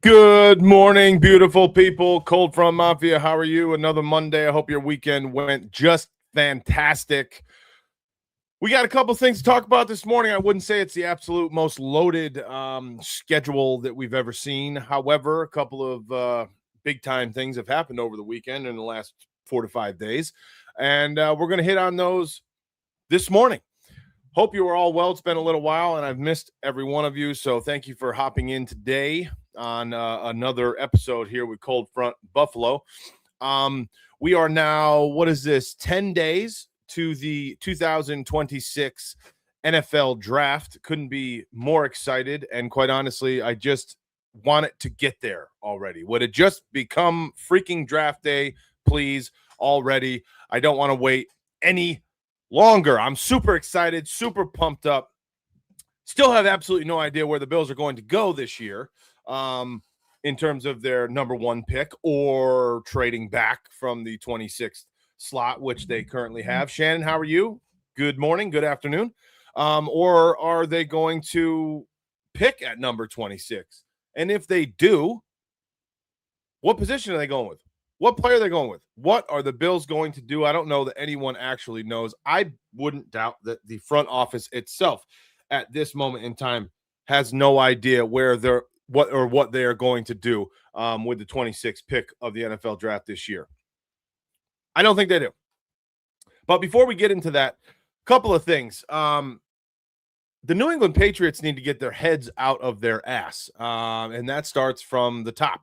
Good morning, beautiful people. Cold Front Mafia, how are you? Another Monday. I hope your weekend went just fantastic. We got a couple things to talk about this morning. I wouldn't say it's the absolute most loaded schedule that we've ever seen. However, a couple of big time things have happened over the weekend in the last 4 to 5 days. And we're going to hit on those this morning. Hope you are all well. It's been a little while, and I've missed every one of you. So thank you for hopping in today on another episode here with Cold Front Buffalo. We are now, what is this, 10 days to the 2026 NFL draft. Couldn't be more excited. And quite honestly, I just want it to get there already. Would it just become freaking draft day, please, already? I don't want to wait any longer. I'm super excited, super pumped up. Still have absolutely no idea where the Bills are going to go this year in terms of their number one pick or trading back from the 26th slot, which they currently have. Shannon, how are you? Good morning, good afternoon. Or are they going to pick at number 26? And if they do, what position are they going with? What player are they going with? What are the Bills going to do? I don't know that anyone actually knows. I wouldn't doubt that the front office itself at this moment in time has no idea where they're what they are going to do with the 26th pick of the NFL draft this year. I don't think they do. But before we get into that, a couple of things. The New England Patriots need to get their heads out of their ass, and that starts from the top.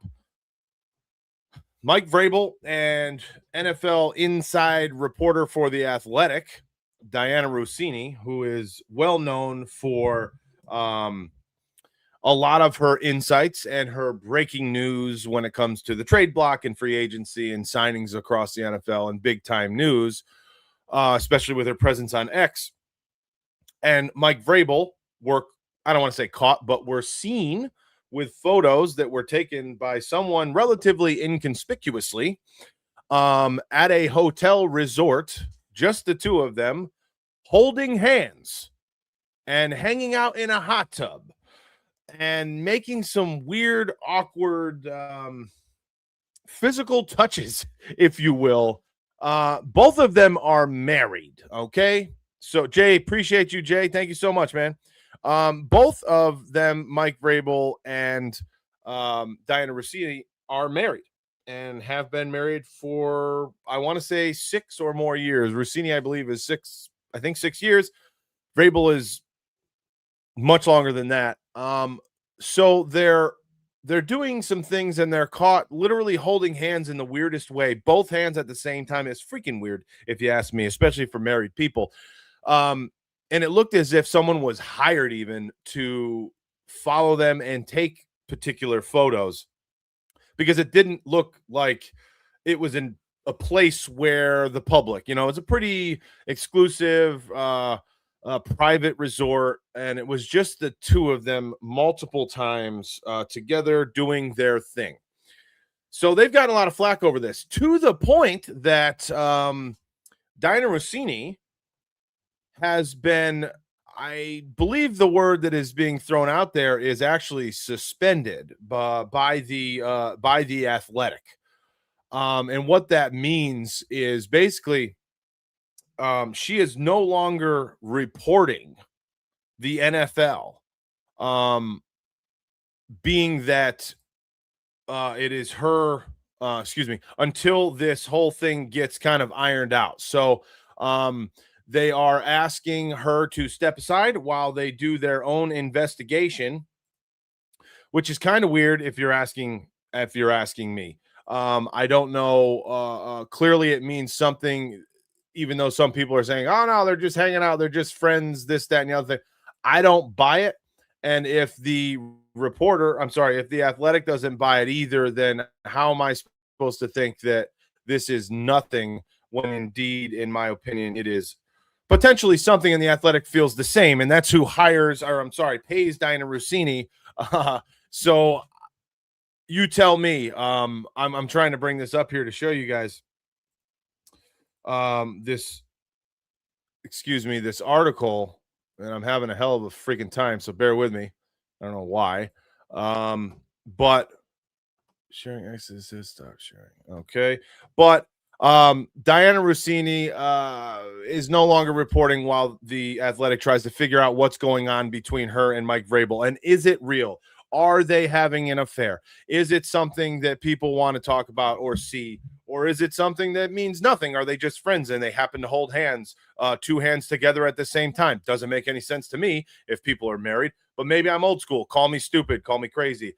Mike Vrabel and NFL inside reporter for The Athletic, Diana Russini, who is well known for a lot of her insights and her breaking news when it comes to the trade block and free agency and signings across the NFL and big time news, especially with her presence on X. And Mike Vrabel I don't want to say caught, but were seen with photos that were taken by someone relatively inconspicuously at a hotel resort, just the two of them, holding hands and hanging out in a hot tub and making some weird, awkward physical touches, if you will. Both of them are married, okay? So, Jay, appreciate you, Jay. Thank you so much, man. Both of them, Mike Vrabel and Diana Russini, are married and have been married for, I want to say, 6 or more years. Russini, I believe, is 6 years. Vrabel is much longer than that. So they're doing some things and they're caught literally holding hands in the weirdest way. Both hands at the same time. It's freaking weird, if you ask me, especially for married people. And it looked as if someone was hired even to follow them and take particular photos, because it didn't look like it was in a place where the public, it's a pretty exclusive, private resort, and it was just the two of them multiple times together doing their thing. So they've gotten a lot of flack over this, to the point that Diana Russini has been, I believe the word that is being thrown out there is actually suspended by the Athletic. And what that means is basically she is no longer reporting the NFL, being that it is her, until this whole thing gets kind of ironed out. So they are asking her to step aside while they do their own investigation, which is kind of weird if you're asking me. I don't know. Clearly, it means something, even though some people are saying, "Oh no, they're just hanging out, they're just friends," this, that, and the other thing. I don't buy it. And if the if the Athletic doesn't buy it either, then how am I supposed to think that this is nothing when indeed, in my opinion, it is potentially something, and the Athletic feels the same, and that's who pays Diana Russini. So you tell me. I'm trying to bring this up here to show you guys this article, and I'm having a hell of a freaking time, so bear with me. I don't know why. But Sharing access says stop sharing. Okay. But Diana Russini is no longer reporting while the Athletic tries to figure out what's going on between her and Mike Vrabel. And is it real? Are they having an affair? Is it something that people want to talk about or see? Or is it something that means nothing? Are they just friends and they happen to hold hands, two hands together at the same time? Doesn't make any sense to me if people are married, but maybe I'm old school. Call me stupid, call me crazy.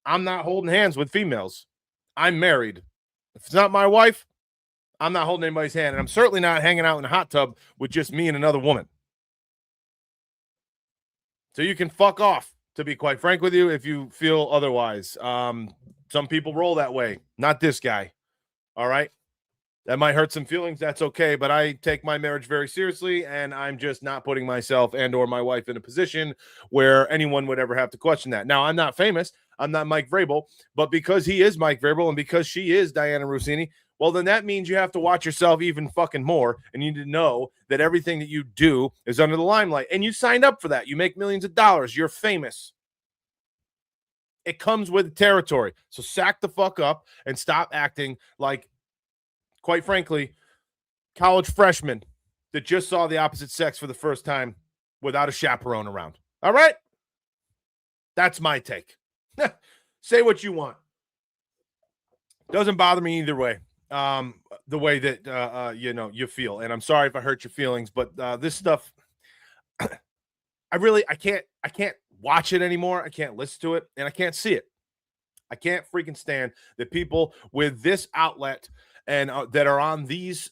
I'm not holding hands with females. I'm married. If it's not my wife, I'm not holding anybody's hand. And I'm certainly not hanging out in a hot tub with just me and another woman. So you can fuck off, to be quite frank with you, if you feel otherwise. Some people roll that way. Not this guy. All right. That might hurt some feelings. That's okay. But I take my marriage very seriously, and I'm just not putting myself and or my wife in a position where anyone would ever have to question that. Now, I'm not famous. I'm not Mike Vrabel. But because he is Mike Vrabel and because she is Diana Russini, well, then that means you have to watch yourself even fucking more. And you need to know that everything that you do is under the limelight. And you signed up for that. You make millions of dollars. You're famous. It comes with the territory. So sack the fuck up and stop acting like, quite frankly, college freshmen that just saw the opposite sex for the first time without a chaperone around. All right? That's my take. Say what you want. Doesn't bother me either way. The way that you feel. And I'm sorry if I hurt your feelings, but this stuff I can't watch it anymore. I can't listen to it, and I can't see it. I can't freaking stand that people with this outlet and that are on these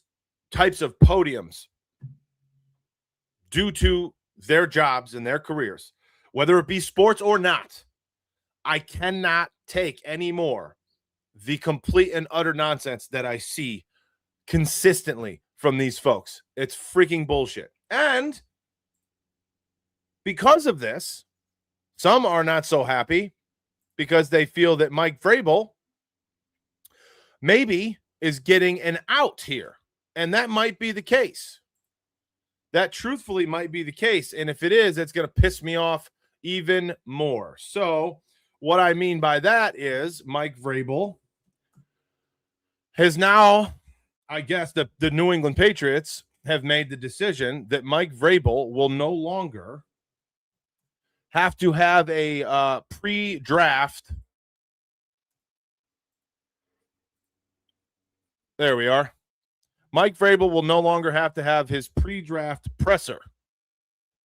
types of podiums due to their jobs and their careers, whether it be sports or not. I cannot take anymore the complete and utter nonsense that I see consistently from these folks. It's freaking bullshit. And because of this, some are not so happy because they feel that Mike Vrabel maybe is getting an out here. And that might be the case. That truthfully might be the case. And if it is, it's going to piss me off even more. So what I mean by that is Mike Vrabel has now, I guess, the New England Patriots have made the decision that Mike Vrabel will no longer have to have a pre-draft. There we are. Mike Vrabel will no longer have to have his pre-draft presser,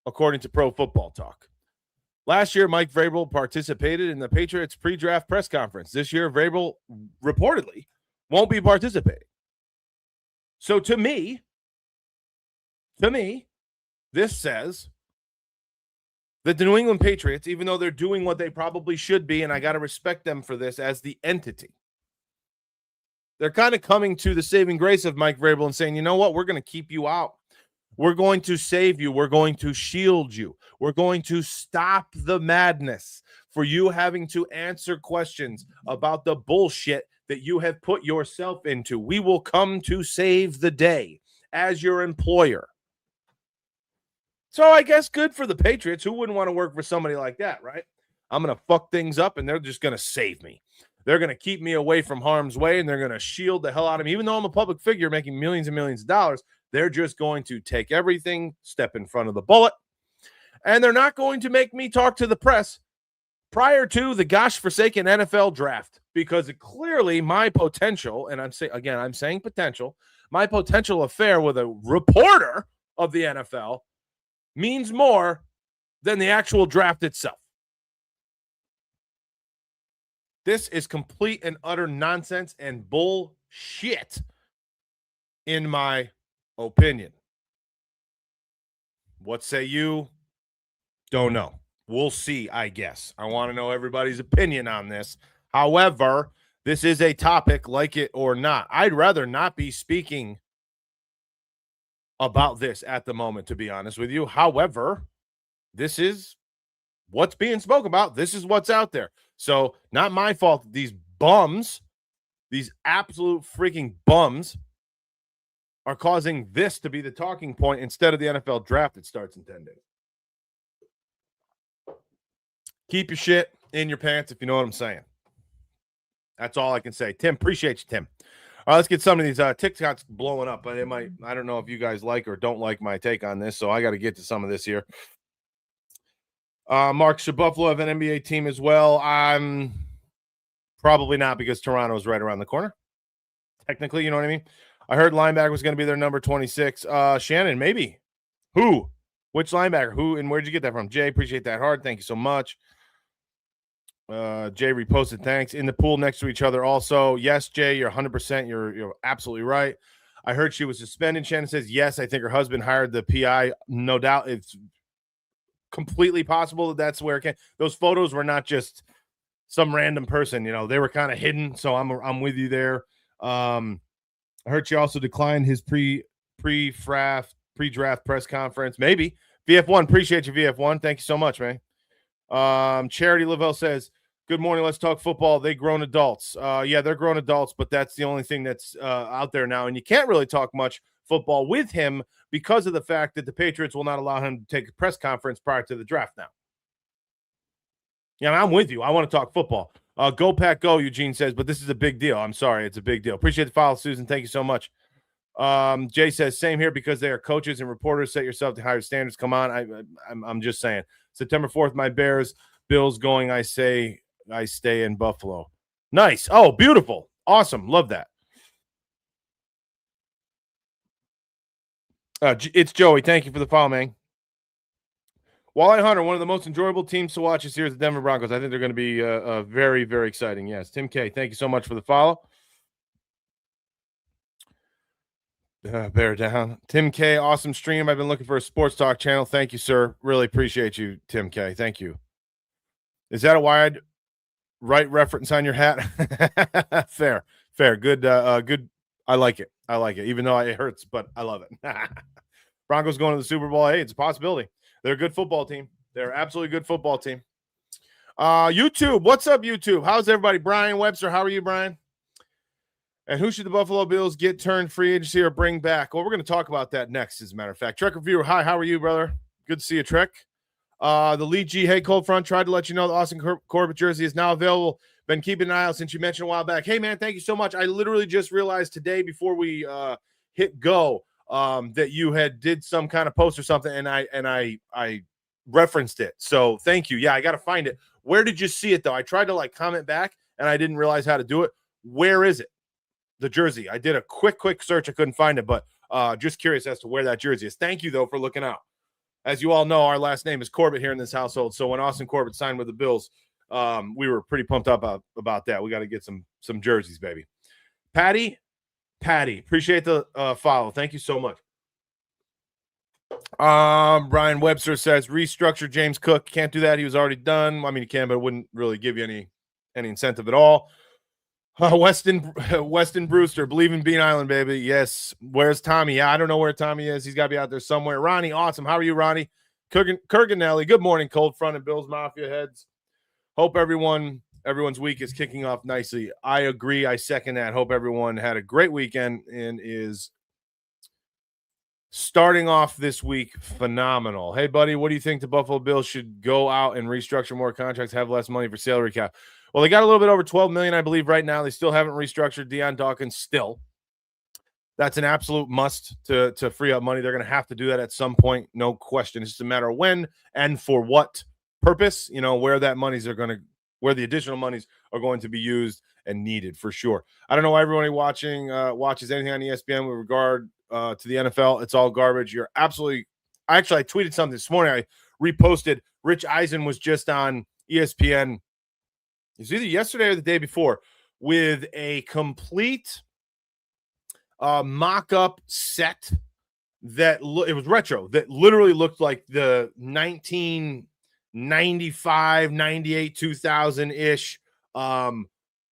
according to Pro Football Talk. Last year, Mike Vrabel participated in the Patriots pre-draft press conference. This year, Vrabel reportedly won't be participating. So to me, this says that the New England Patriots, even though they're doing what they probably should be, and I got to respect them for this as the entity, they're kind of coming to the saving grace of Mike Vrabel and saying, you know what, we're going to keep you out. We're going to save you. We're going to shield you. We're going to stop the madness for you having to answer questions about the bullshit that you have put yourself into. We will come to save the day as your employer. So I guess good for the Patriots. Who wouldn't want to work for somebody like that, right? I'm going to fuck things up, and they're just going to save me. They're going to keep me away from harm's way, and they're going to shield the hell out of me. Even though I'm a public figure making millions and millions of dollars, they're just going to take everything, step in front of the bullet, and they're not going to make me talk to the press prior to the gosh-forsaken NFL draft, because clearly my potential, and I'm saying potential, my potential affair with a reporter of the NFL means more than the actual draft itself. This is complete and utter nonsense and bullshit, in my opinion. What say you? Don't know. We'll see, I guess. I want to know everybody's opinion on this. However, this is a topic, like it or not. I'd rather not be speaking about this at the moment, to be honest with you. However, this is what's being spoken about. This is what's out there. So not my fault that these bums, these absolute freaking bums, are causing this to be the talking point instead of the NFL draft that starts in 10 days. Keep your shit in your pants, if you know what I'm saying. That's all I can say. Tim, appreciate you, Tim. All right, let's get some of these TikToks blowing up, but I don't know if you guys like or don't like my take on this, so I got to get to some of this here. Mark, should Buffalo have an NBA team as well? Probably not, because Toronto is right around the corner. Technically, you know what I mean? I heard linebacker was going to be their number 26. Shannon, maybe. Who? Which linebacker? Who and where'd you get that from? Jay, appreciate that hard. Thank you so much. Jay reposted, thanks. In the pool next to each other also. Yes, Jay, you're 100%. You're absolutely right. I heard she was suspended. Shannon says, yes, I think her husband hired the PI. No doubt. It's completely possible that that's where it came. Those photos were not just some random person, they were kind of hidden. So I'm with you there. I heard she also declined his pre-draft press conference. Maybe. VF1, appreciate you, VF1. Thank you so much, man. Charity Lavelle says, good morning, let's talk football. They grown adults. Yeah, they're grown adults, but that's the only thing that's out there now. And you can't really talk much football with him because of the fact that the Patriots will not allow him to take a press conference prior to the draft now. Yeah, I'm with you. I want to talk football. Go Pack Go, Eugene says, but this is a big deal. I'm sorry, it's a big deal. Appreciate the follow, Susan. Thank you so much. Jay says, same here, because they are coaches and reporters. Set yourself to higher standards. Come on. I'm just saying. September 4th, my Bears, Bills going. I stay in Buffalo. Nice. Oh, beautiful. Awesome. Love that. It's Joey. Thank you for the follow, man. Walleye Hunter, one of the most enjoyable teams to watch this year is the Denver Broncos. I think they're going to be very, very exciting. Yes. Tim K, thank you so much for the follow. Bear down. Tim K, awesome stream. I've been looking for a sports talk channel. Thank you, sir. Really appreciate you, Tim K. Thank you. Is that a wide right reference on your hat? Fair. Good. Good. I like it. Even though it hurts, but I love it. Broncos going to the Super Bowl. Hey, it's a possibility. They're a good football team. They're absolutely good football team. YouTube. What's up, YouTube? How's everybody? Brian Webster. How are you, Brian? And who should the Buffalo Bills get turned free agency or bring back? Well, we're going to talk about that next, as a matter of fact. Trek Reviewer, hi, how are you, brother? Good to see you, Trek. The Lee G. Hey, Cold Front, tried to let you know the Austin Corbett jersey is now available. Been keeping an eye out since you mentioned a while back. Hey, man, thank you so much. I literally just realized today before we hit go that you had did some kind of post or something, and I referenced it. So thank you. Yeah, I got to find it. Where did you see it, though? I tried to comment back, and I didn't realize how to do it. Where is it? The jersey. I did a quick search. I couldn't find it, but just curious as to where that jersey is. Thank you, though, for looking out. As you all know, our last name is Corbett here in this household. So when Austin Corbett signed with the Bills, we were pretty pumped up about that. We got to get some jerseys, baby. Patty, appreciate the follow. Thank you so much. Brian Webster says restructure James Cook. Can't do that. He was already done. I mean, he can, but it wouldn't really give you any incentive at all. Weston Brewster, believe in Bean Island, baby. Yes. Where's Tommy? Yeah, I don't know where Tommy is. He's got to be out there somewhere. Ronnie, awesome. How are you, Ronnie? Kurganelli, good morning, Cold Front and Bills Mafia heads. Hope everyone's week is kicking off nicely. I agree. I second that. Hope everyone had a great weekend and is starting off this week phenomenal. Hey, buddy, what do you think the Buffalo Bills should go out and restructure more contracts, have less money for salary cap? Well, they got a little bit over $12 million, I believe, right now. They still haven't restructured Deion Dawkins still. That's an absolute must to free up money. They're going to have to do that at some point, no question. It's just a matter of when and for what purpose, where the additional monies are going to be used and needed for sure. I don't know why everybody watching watches anything on ESPN with regard to the NFL. It's all garbage. You're absolutely – I tweeted something this morning. I reposted. Rich Eisen was just on ESPN. It was either yesterday or the day before with a complete mock-up set that it was retro, that literally looked like the 1995, 98, 2000-ish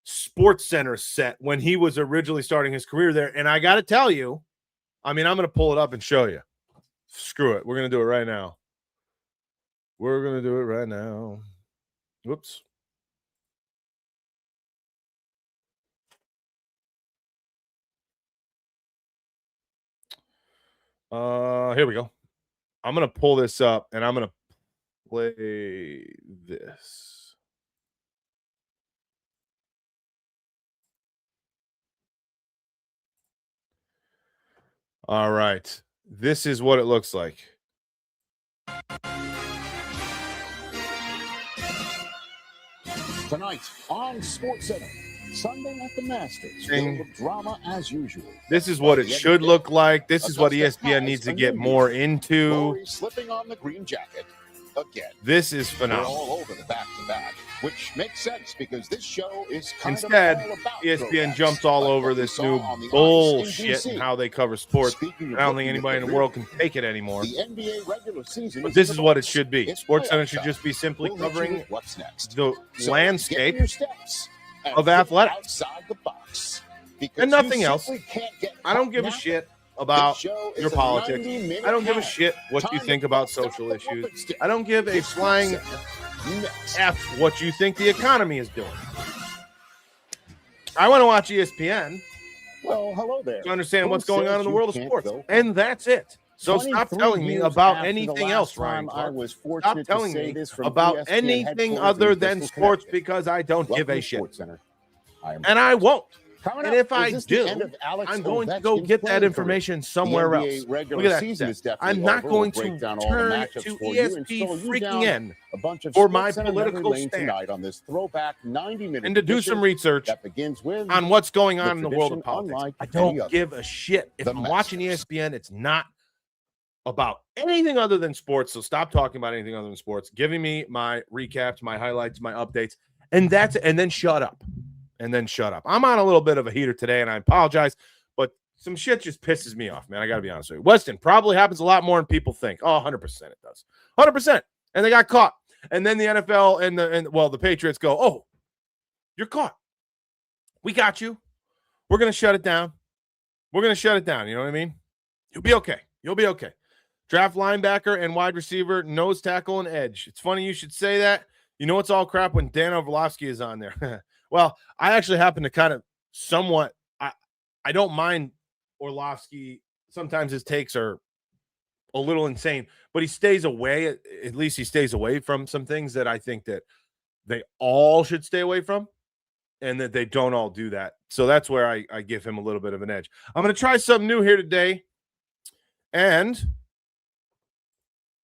Sports Center set when he was originally starting his career there. And I got to tell you, I mean, I'm going to pull it up and show you. Screw it. We're going to do it right now. Whoops. Here we go. I'm going to pull this up and I'm going to play this. All right. This is what it looks like. Tonight on SportsCenter, Sunday at the Masters, filled with drama as usual. This is what it should look like. This is what ESPN needs to get more into. Rory slipping on the green jacket again. This is phenomenal. We're all over the back-to-back, which makes sense because this show is kind Instead, of all about ESPN jumps all over this new bullshit and how they cover sports. I don't think anybody in the world can take it anymore. The NBA regular season, but this is what it should be. SportsCenter should just be simply covering what's next. The landscape of athletics outside the box, and nothing else. I don't give a shit about your politics. I don't give a shit what you think about social issues. I don't give a flying F what you think the economy is doing. I want to watch ESPN. Well, hello there. To understand what's going on in the world of sports. And that's it. So stop telling me about anything else, Ryan Clark. Stop telling me about anything other than sports because I don't give a shit. And I won't. And if I do, I'm going to go get that information somewhere else. Look at that. I'm not going to turn to ESP freaking N for my political stand and to do some research on what's going on in the world of politics. I don't give a shit. If I'm watching ESPN, it's not about anything other than sports. So stop talking about anything other than sports. Giving me my recaps, my highlights, my updates, and that's it. And then shut up. I'm on a little bit of a heater today, and I apologize, but some shit just pisses me off, man. I got to be honest with you. Weston probably happens a lot more than people think. Oh, 100% it does. 100%. And they got caught. And then the NFL and the Patriots go, oh, you're caught. We got you. We're going to shut it down. You know what I mean? You'll be okay. Draft linebacker and wide receiver, nose tackle and edge. It's funny you should say that. You know it's all crap when Dan Orlovsky is on there. Well, I actually happen to kind of somewhat I don't mind Orlovsky. Sometimes his takes are a little insane, but he stays away. At least he stays away from some things that I think that they all should stay away from, and that they don't all do that. So that's where I give him a little bit of an edge. I'm going to try something new here today, and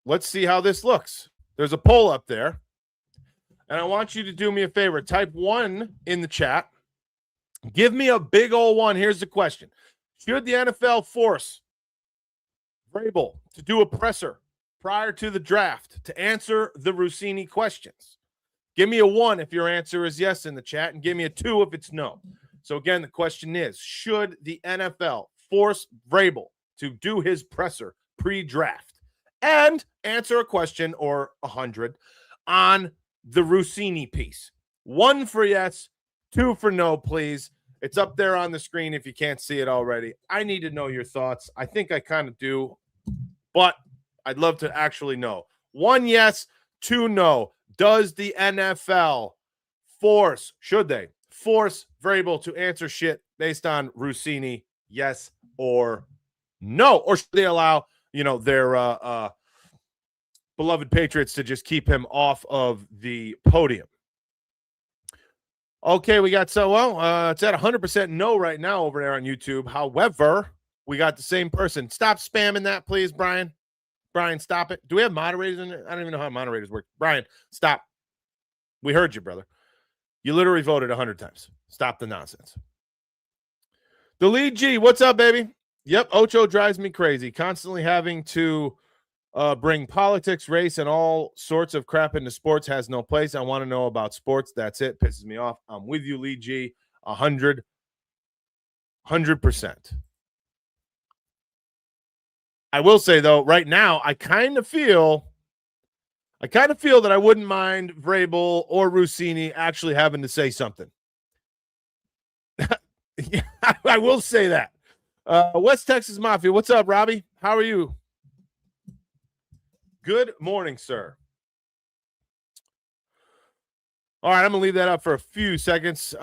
let's see how this looks. There's a poll up there. And I want you to do me a favor. Type 1 in the chat. Give me a big old one. Here's the question. Should the NFL force Vrabel to do a presser prior to the draft to answer the Russini questions? Give me a 1 if your answer is yes in the chat, and give me a 2 if it's no. So, again, the question is, should the NFL force Vrabel to do his presser pre-draft and answer a question or 100 on the Russini piece? 1 for yes, 2 for no, please. It's up there on the screen if you can't see it already. I need to know your thoughts. I think I kind of do, but I'd love to actually know. 1 yes, 2 no. Does the NFL should they force Vrabel to answer shit based on Russini, yes or no? Or should they allow, their beloved Patriots to just keep him off of the podium? Okay, we got it's at 100% no right now over there on YouTube. However, we got the same person. Stop spamming that, please, Brian. Brian, stop it. Do we have moderators in there? I don't even know how moderators work. Brian, stop. We heard you, brother. You literally voted 100 times. Stop the nonsense. The lead G, what's up, baby? Yep, Ocho drives me crazy. Constantly having to bring politics, race, and all sorts of crap into sports has no place. I want to know about sports. That's it. Pisses me off. I'm with you, Lee G. 100%. I will say, though, right now, I kind of feel that I wouldn't mind Vrabel or Russini actually having to say something. Yeah, I will say that. West Texas Mafia, what's up, Robbie? How are you? Good morning, sir. All right, I'm going to leave that up for a few seconds.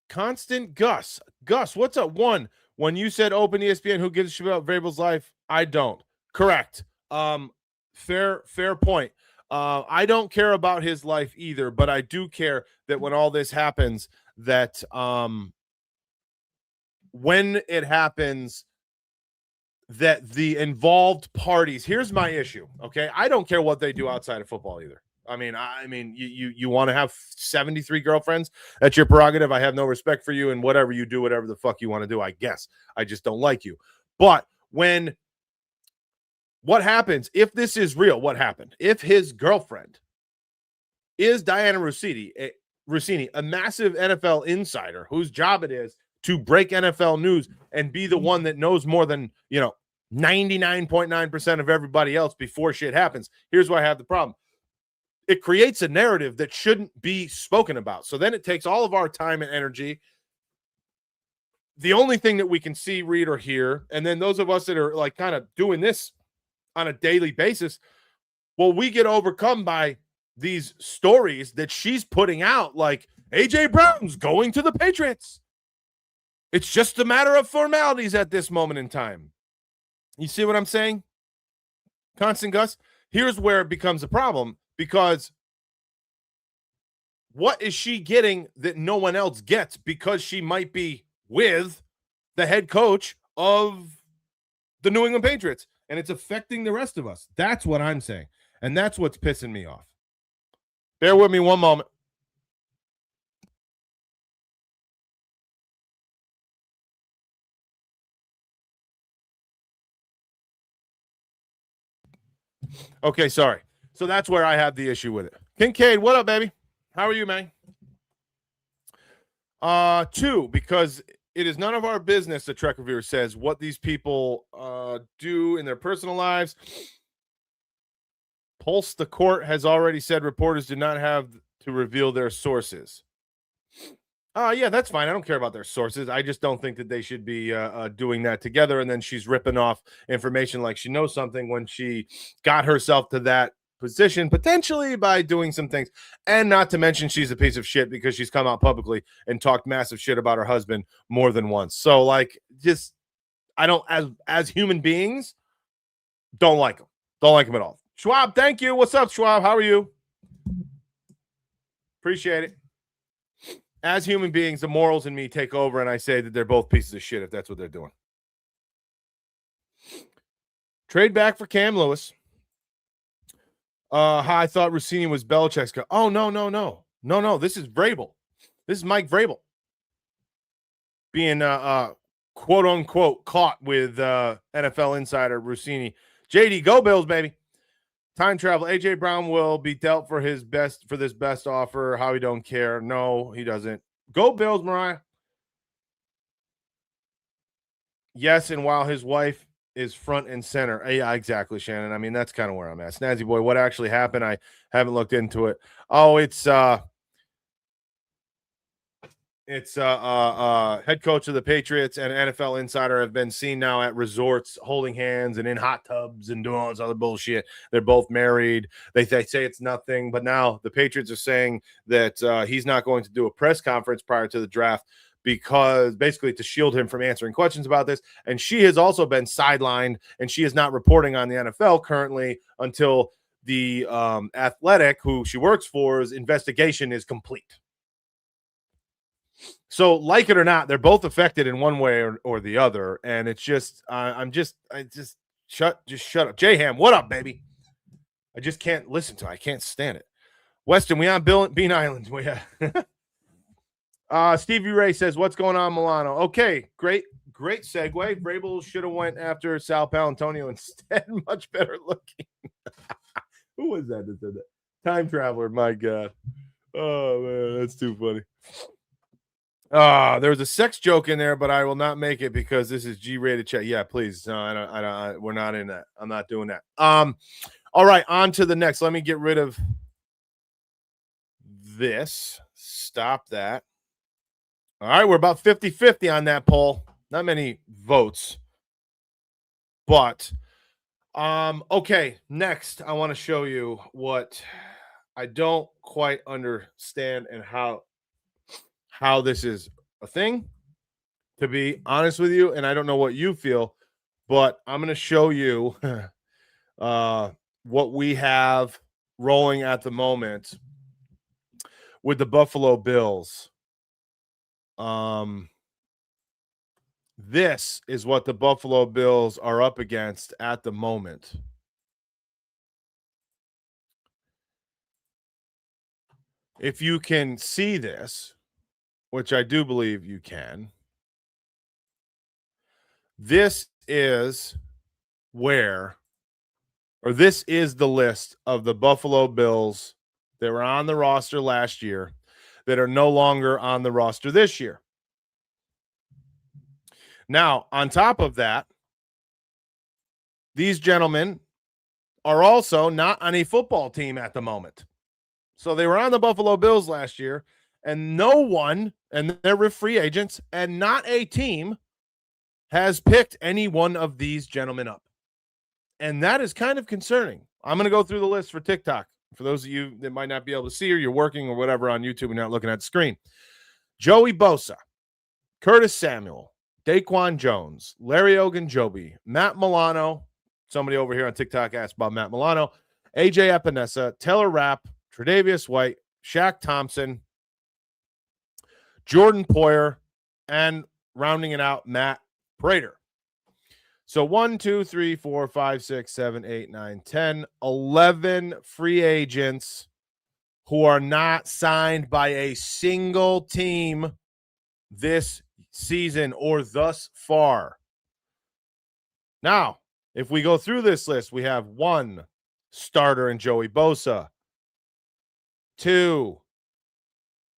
Constant Gus. Gus, what's up? 1, when you said open ESPN, who gives a shit about Vrabel's life? I don't. Correct. Fair point. I don't care about his life either, but I do care that when all this happens, that when it happens that the involved parties, here's my issue, okay? I don't care what they do outside of football either. I mean, you want to have 73 girlfriends? That's your prerogative. I have no respect for you, and whatever you do, whatever the fuck you want to do, I guess. I just don't like you. But what happens if this is real? What happened if his girlfriend is Diana Russini, a massive NFL insider whose job it is to break NFL news and be the one that knows more than 99.9% of everybody else before shit happens? Here's why I have the problem. It creates a narrative that shouldn't be spoken about. So then it takes all of our time and energy. The only thing that we can see, read, or hear, and then those of us that are like kind of doing this on a daily basis, well, we get overcome by these stories that she's putting out, like AJ Brown's going to the Patriots. It's just a matter of formalities at this moment in time. You see what I'm saying? Constant Gus, here's where it becomes a problem, because what is she getting that no one else gets because she might be with the head coach of the New England Patriots, and it's affecting the rest of us? That's what I'm saying, and that's what's pissing me off. Bear with me one moment. Okay, sorry. So that's where I have the issue with it. Kincaid, what up, baby? How are you, man? 2, because it is none of our business, the Trek Reviewer says, what these people do in their personal lives. Pulse the Court has already said reporters do not have to reveal their sources. Yeah, that's fine. I don't care about their sources. I just don't think that they should be doing that together. And then she's ripping off information like she knows something when she got herself to that position, potentially by doing some things. And not to mention she's a piece of shit because she's come out publicly and talked massive shit about her husband more than once. So, like, just, I don't, as human beings, don't like them. Don't like them at all. Schwab, thank you. What's up, Schwab? How are you? Appreciate it. As human beings, the morals in me take over, and I say that they're both pieces of shit if that's what they're doing. Trade back for Cam Lewis. I thought Russini was Belichick's guy. Oh, no. This is Vrabel. This is Mike Vrabel being quote unquote caught with NFL insider Russini. JD, go Bills, baby. Time travel. AJ Brown will be dealt for this best offer. How he don't care. No, he doesn't. Go Bills, Mariah. Yes, and while his wife is front and center. Yeah, exactly, Shannon. I mean, that's kind of where I'm at. Snazzy boy, what actually happened? I haven't looked into it. Oh, it's head coach of the Patriots and NFL insider have been seen now at resorts holding hands and in hot tubs and doing all this other bullshit. They're both married. They say it's nothing, but now the Patriots are saying that he's not going to do a press conference prior to the draft because basically to shield him from answering questions about this. And she has also been sidelined, and she is not reporting on the NFL currently until the Athletic, who she works for's investigation is complete. So, like it or not, they're both affected in one way or the other, and it's just, shut up, J-Ham. What up, baby? I just can't listen to it. I can't stand it. Weston, we on Bean Island. We Stevie Ray says, "What's going on, Milano?" Okay, great segue. Vrabel should have went after Sal Paolantonio instead. Much better looking. Who was that said that? Time traveler. My God. Oh man, that's too funny. There was a sex joke in there, but I will not make it because this is G-rated chat. Yeah, please. No, I don't. We're not in that. I'm not doing that. All right, on to the next. Let me get rid of this. Stop that. All right, we're about 50-50 on that poll. Not many votes. But okay, next I want to show you what I don't quite understand and how this is a thing, to be honest with you, and I don't know what you feel, but I'm going to show you what we have rolling at the moment with the Buffalo Bills. This is what the Buffalo Bills are up against at the moment. If you can see this, which I do believe you can, this is this is the list of the Buffalo Bills that were on the roster last year that are no longer on the roster this year. Now, on top of that, these gentlemen are also not on a football team at the moment. So they were on the Buffalo Bills last year, and no one, and they're free agents, and not a team has picked any one of these gentlemen up. And that is kind of concerning. I'm going to go through the list for TikTok. For those of you that might not be able to see, or you're working or whatever on YouTube and not looking at the screen. Joey Bosa, Curtis Samuel, Daquan Jones, Larry Ogunjobi, Matt Milano. Somebody over here on TikTok asked about Matt Milano. AJ Epinesa, Taylor Rapp, Tre'Davious White, Shaq Thompson, Jordan Poyer, and rounding it out, Matt Prater. So 1, 2, 3, 4, 5, 6, 7, 8, 9, 10, 11 free agents who are not signed by a single team this season or thus far. Now, if we go through this list, we have 1 starter in Joey Bosa. 2.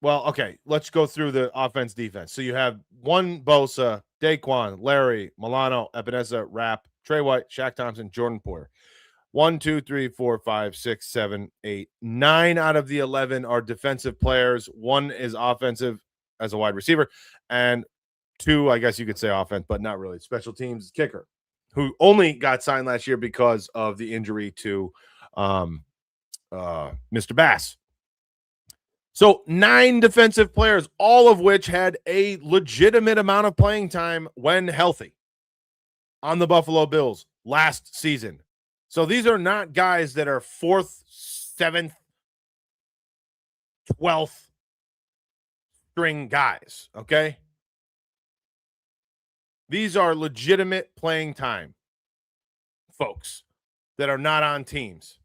Well, okay, let's go through the offense defense. So you have 1 Bosa, Daquan, Larry, Milano, Epinesa, Rapp, Trey White, Shaq Thompson, Jordan Poyer. 1, 2, 3, 4, 5, 6, 7, 8, 9 out of the 11 are defensive players. 1 is offensive as a wide receiver, and 2, I guess you could say offense, but not really. Special teams kicker, who only got signed last year because of the injury to Mr. Bass. So 9 defensive players, all of which had a legitimate amount of playing time when healthy on the Buffalo Bills last season. So these are not guys that are 4th, 7th, 12th string guys, okay? These are legitimate playing time folks that are not on teams.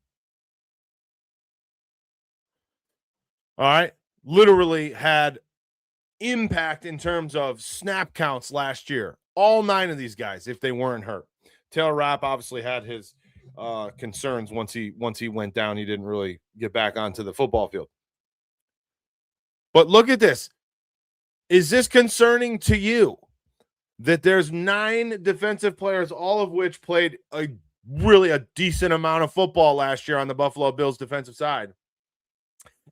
All right. Literally had impact in terms of snap counts last year. All 9 of these guys, if they weren't hurt. Taylor Rapp obviously had his concerns once he went down. He didn't really get back onto the football field. But look at this. Is this concerning to you that there's 9 defensive players, all of which played a decent amount of football last year on the Buffalo Bills defensive side?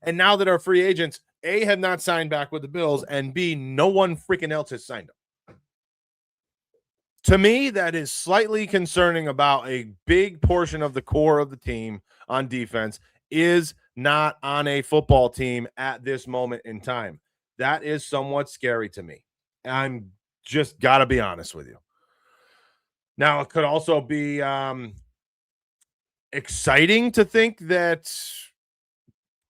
And now that our free agents, A, have not signed back with the Bills, and B, no one freaking else has signed them. To me, that is slightly concerning about a big portion of the core of the team on defense is not on a football team at this moment in time. That is somewhat scary to me. I'm just got to be honest with you. Now, it could also be exciting to think that,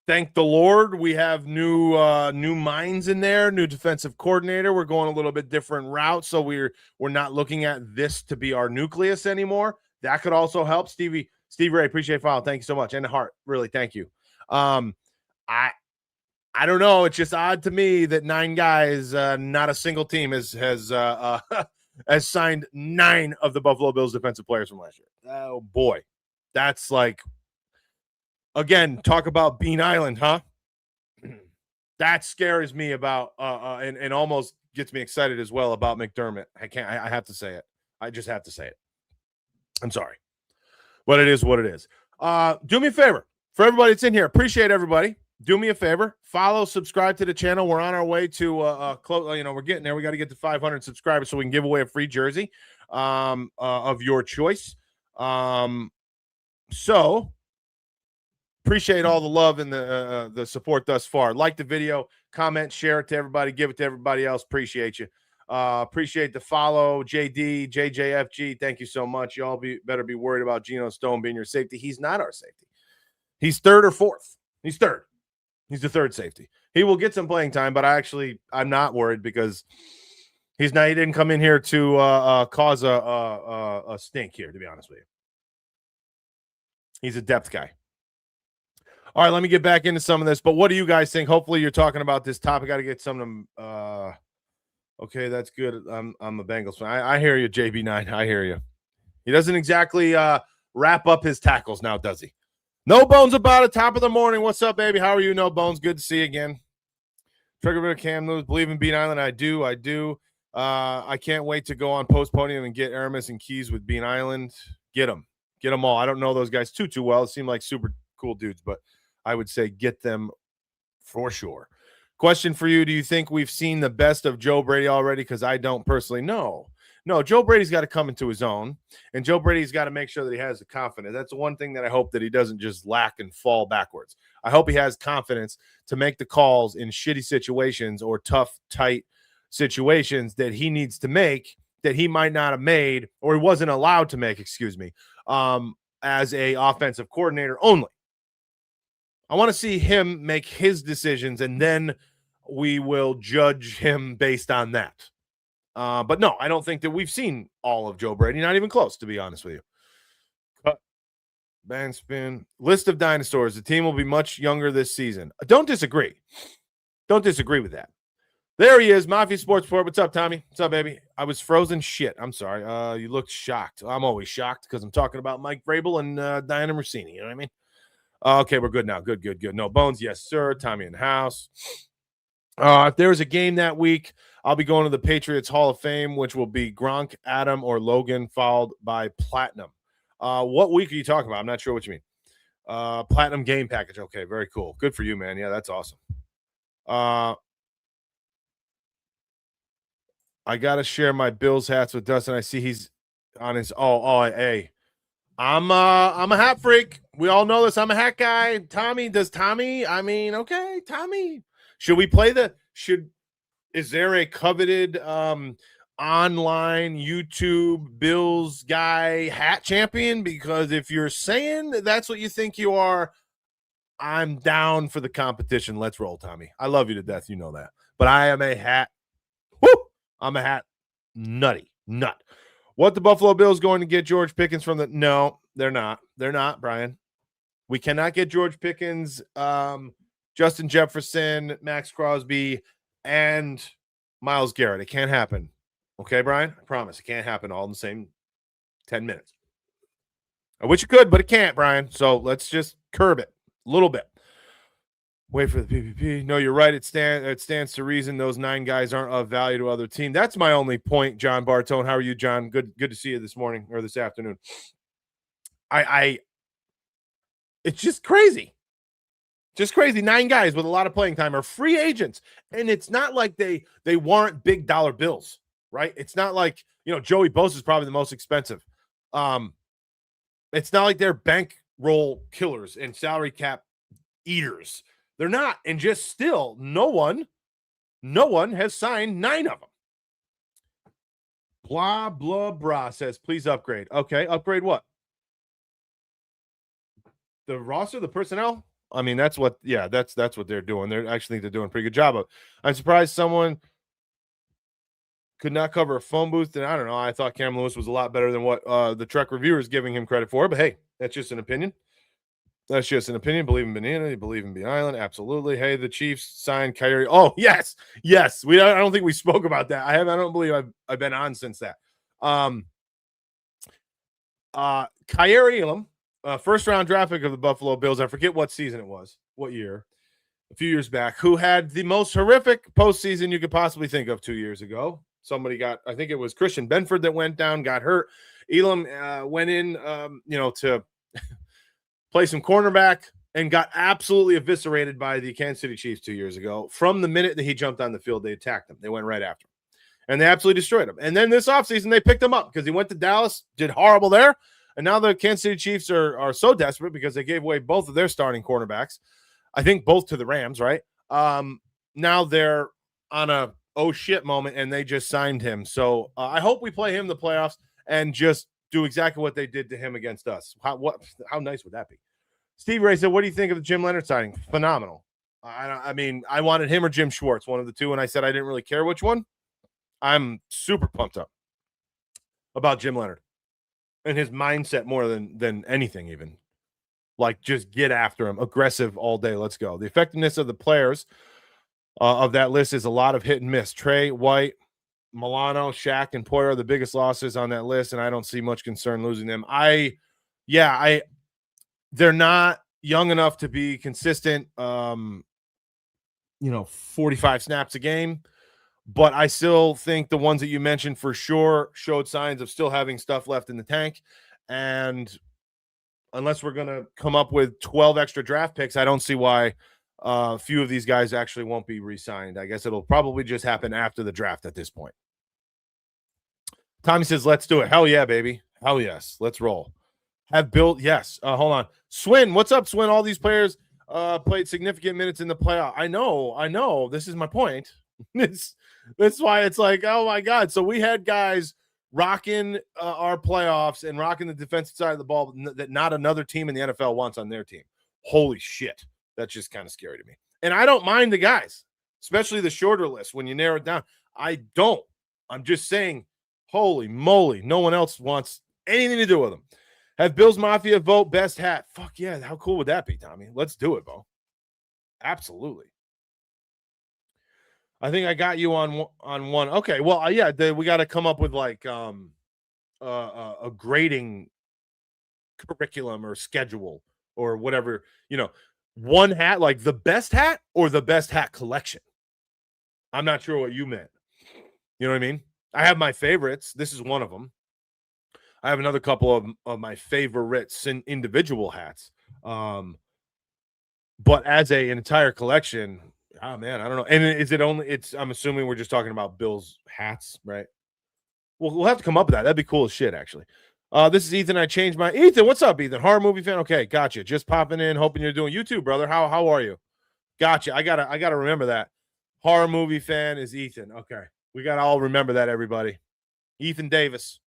thank the Lord, we have new minds in there, new defensive coordinator. We're going a little bit different route, so we're not looking at this to be our nucleus anymore. That could also help. Steve Ray, appreciate follow. Thank you so much. And Hart, really, thank you. I don't know. It's just odd to me that 9 guys, not a single team has signed 9 of the Buffalo Bills defensive players from last year. Oh boy, that's like, again, talk about Bean Island, huh? That scares me about and almost gets me excited as well about McDermott. I have to say it. I just have to say it. I'm sorry. But it is what it is. Do me a favor. For everybody that's in here, appreciate everybody. Do me a favor. Follow, subscribe to the channel. We're on our way to we're getting there. We got to get to 500 subscribers so we can give away a free jersey of your choice. So appreciate all the love and the support thus far. Like the video, comment, share it to everybody, give it to everybody else. Appreciate you. Appreciate the follow, JD, JJFG. Thank you so much. Y'all better be worried about Geno Stone being your safety. He's not our safety. He's 3rd or 4th. He's 3rd. He's the 3rd safety. He will get some playing time, but I'm not worried because He didn't come in here to cause a stink here, to be honest with you. He's a depth guy. All right, let me get back into some of this. But what do you guys think? Hopefully you're talking about this topic. Got to get some of them. Okay, that's good. I'm a Bengals fan. I hear you, JB9. I hear you. He doesn't exactly wrap up his tackles now, does he? No Bones about it. Top of the morning. What's up, baby? How are you? No Bones. Good to see you again. Trigger Cam Lewis. Believe in Bean Island. I do. I can't wait to go on Post Podium and get Aramis and Keys with Bean Island. Get them all. I don't know those guys too well. It seem like super cool dudes, but I would say get them for sure. Question for you. Do you think we've seen the best of Joe Brady already? Because I don't personally know. No, Joe Brady's got to come into his own, and Joe Brady's got to make sure that he has the confidence. That's the one thing that I hope that he doesn't just lack and fall backwards. I hope he has confidence to make the calls in shitty situations or tough, tight situations that he needs to make that he might not have made or he wasn't allowed to make, as a offensive coordinator only. I want to see him make his decisions, and then we will judge him based on that. But no, I don't think that we've seen all of Joe Brady, not even close, to be honest with you. Cut, bang, spin. List of dinosaurs. The team will be much younger this season. Don't disagree. Don't disagree with that. There he is, Mafia Sports Report. What's up, Tommy? What's up, baby? I was frozen shit. I'm sorry. You looked shocked. I'm always shocked because I'm talking about Mike Vrabel and Diana Russini. You know what I mean? Okay, we're good now. Good. No Bones. Yes, sir. Tommy in the house. If there was a game that week, I'll be going to the Patriots Hall of Fame, which will be Gronk, Adam, or Logan, followed by Platinum. What week are you talking about? I'm not sure what you mean. Platinum game package. Okay, very cool. Good for you, man. Yeah, that's awesome. I got to share my Bills hats with Dustin. I see he's on his hey. I'm a hat freak. We all know this. I'm a hat guy. Tommy, okay, Tommy. Should we play is there a coveted online YouTube Bills guy hat champion? Because if you're saying that's what you think you are, I'm down for the competition. Let's roll, Tommy. I love you to death. You know that. But I am a hat. I'm a hat nut. What the Buffalo Bills going to get George Pickens from the? No, they're not. They're not, Brian. We cannot get George Pickens, Justin Jefferson, Max Crosby, and Myles Garrett. It can't happen. Okay, Brian? I promise. It can't happen all in the same 10 minutes. I wish it could, but it can't, Brian. So let's just curb it a little bit. Wait for the PPP. No, you're right. It stands to reason those 9 guys aren't of value to other team. That's my only point, John Bartone. How are you, John? Good to see you this morning or this afternoon. It's just crazy. Just crazy. 9 guys with a lot of playing time are free agents. And it's not like they warrant big dollar bills, right? It's not like, Joey Bosa is probably the most expensive. It's not like they're bankroll killers and salary cap eaters. They're not. And just still, no one has signed 9 of them. Blah, blah, blah says, please upgrade. Okay, upgrade what? The roster, the personnel? I mean, that's what they're doing. They're doing a pretty good job of. I'm surprised someone could not cover a phone booth. And I don't know. I thought Cam Lewis was a lot better than what the Trek reviewer is giving him credit for. But hey, that's just an opinion. Believe in Banana. Believe in Bean Island. Absolutely. Hey, the Chiefs signed Kyrie. Oh, yes. I don't think we spoke about that. I don't believe I've been on since that. Kyrie Elam, first round draft pick of the Buffalo Bills. I forget what season it was, what year, a few years back, who had the most horrific postseason you could possibly think of 2 years ago. Somebody I think it was Christian Benford that went down, got hurt. Elam went in, to play some cornerback and got absolutely eviscerated by the Kansas City Chiefs 2 years ago. From the minute that he jumped on the field, they attacked him. They went right after him. And they absolutely destroyed him. And then this offseason, they picked him up because he went to Dallas, did horrible there. And now the Kansas City Chiefs are so desperate because they gave away both of their starting cornerbacks. I think both to the Rams, right? Now they're on a oh shit moment, and they just signed him. So I hope we play him in the playoffs and just do exactly what they did to him against us. How nice would that be? Steve Ray said, what do you think of the Jim Leonard signing? Phenomenal. I mean, I wanted him or Jim Schwartz, one of the two, and I said I didn't really care which one. I'm super pumped up about Jim Leonard and his mindset more than anything, even. Like, just get after him. Aggressive all day. Let's go. The effectiveness of the players of that list is a lot of hit and miss. Trey, White, Milano, Shaq, and Poyer are the biggest losses on that list, and I don't see much concern losing them. They're not young enough to be consistent, 45 snaps a game. But I still think the ones that you mentioned for sure showed signs of still having stuff left in the tank. And unless we're going to come up with 12 extra draft picks, I don't see why a few of these guys actually won't be re-signed. I guess it'll probably just happen after the draft at this point. Tommy says, let's do it. Hell yeah, baby. Hell yes. Let's roll. Have built. Yes. Hold on. Swin, what's up, Swin? All these players played significant minutes in the playoff. I know. This is my point. That's why it's like, oh my God. So we had guys rocking our playoffs and rocking the defensive side of the ball that not another team in the NFL wants on their team. Holy shit. That's just kind of scary to me. And I don't mind the guys, especially the shorter list when you narrow it down. I don't. I'm just saying, holy moly, no one else wants anything to do with them. Have Bills Mafia vote best hat. Fuck yeah. How cool would that be, Tommy? Let's do it, Bo. Absolutely. I think I got you on one. Okay, well, yeah, we got to come up with like a grading curriculum or schedule or whatever. One hat, like the best hat or the best hat collection. I'm not sure what you meant. You know what I mean? I have my favorites. This is one of them. I have another couple of my favorites in individual hats. But as an entire collection. Oh man, I don't know. And is it only? I'm assuming we're just talking about Bill's hats, right? We'll have to come up with that. That'd be cool as shit, actually. This is Ethan. I changed my Ethan. What's up, Ethan? Horror movie fan. Okay, gotcha. Just popping in, hoping you're doing YouTube, brother. How are you? Gotcha. I gotta remember that. Horror movie fan is Ethan. Okay, we gotta all remember that, everybody. Ethan Davis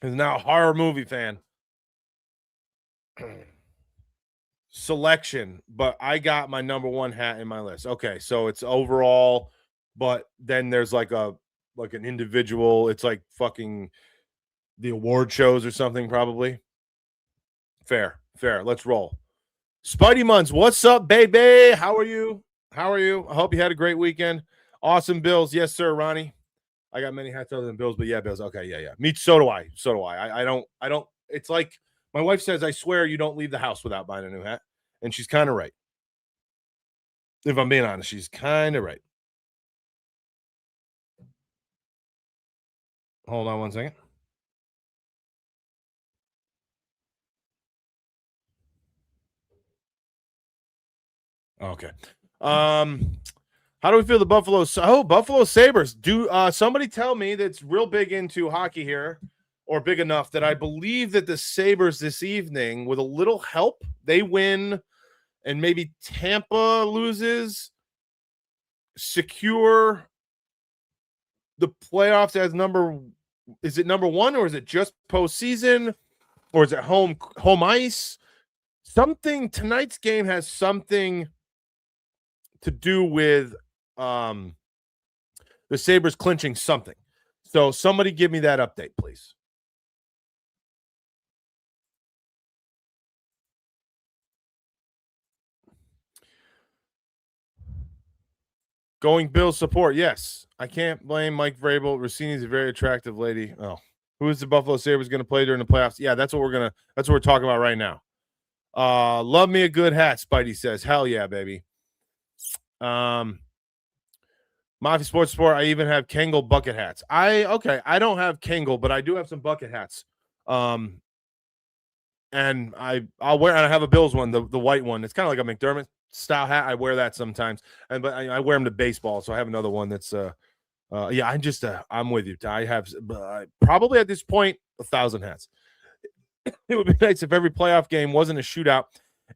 is now a horror movie fan. Selection, but I got my number one hat in my list. Okay, so it's overall, but then there's like an individual. It's like fucking the award shows or something, probably. Fair. Let's roll. Spidey Munns, what's up, baby? How are you? I hope you had a great weekend. Awesome Bills, yes sir, Ronnie. I got many hats other than Bills, but yeah, Bills. Okay, yeah. Me, so do I. I don't. It's like. My wife says, I swear you don't leave the house without buying a new hat. And she's kind of right. If I'm being honest, she's kind of right. Hold on one second. Okay. How do we feel the Buffalo Sabres? Do somebody tell me that's real big into hockey here, or big enough that I believe that the Sabres this evening, with a little help, they win, and maybe Tampa loses, secure the playoffs as is it number one, or is it just postseason, or is it home ice? Something, tonight's game has something to do with the Sabres clinching something. So somebody give me that update, please. Going Bills support, yes. I can't blame Mike Vrabel. Russini's a very attractive lady. Oh, who is the Buffalo Sabres going to play during the playoffs? Yeah, that's what we're talking about right now. Love me a good hat, Spidey says. Hell yeah, baby. Mafia Sports Sport. I even have Kangol bucket hats. I don't have Kangol, but I do have some bucket hats. And I'll wear, and I have a Bills one, the white one. It's kind of like a McDermott style hat. I wear that sometimes, but I wear them to baseball. So I have another one that's I'm with you. I have probably at this point 1,000 hats. It would be nice if every playoff game wasn't a shootout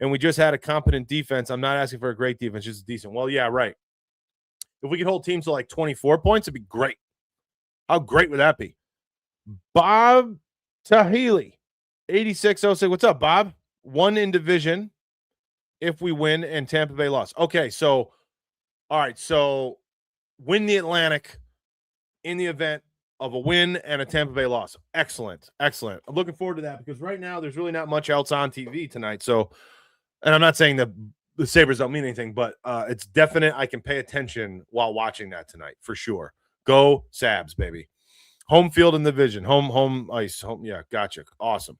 and we just had a competent defense. I'm not asking for a great defense, just decent. Well, yeah, right. If we could hold teams to like 24 points, it'd be great. How great would that be? Bob Tahili, 8606. What's up, Bob? One in division if we win and Tampa Bay lost. Okay, so all right, so win the Atlantic in the event of a win and a Tampa Bay loss. Excellent. Excellent. I'm looking forward to that because right now there's really not much else on TV tonight. So, and I'm not saying that the Sabres don't mean anything, but it's definite. I can pay attention while watching that tonight for sure. Go Sabs, baby. Home field in the division. Home ice. Home. Yeah, gotcha. Awesome.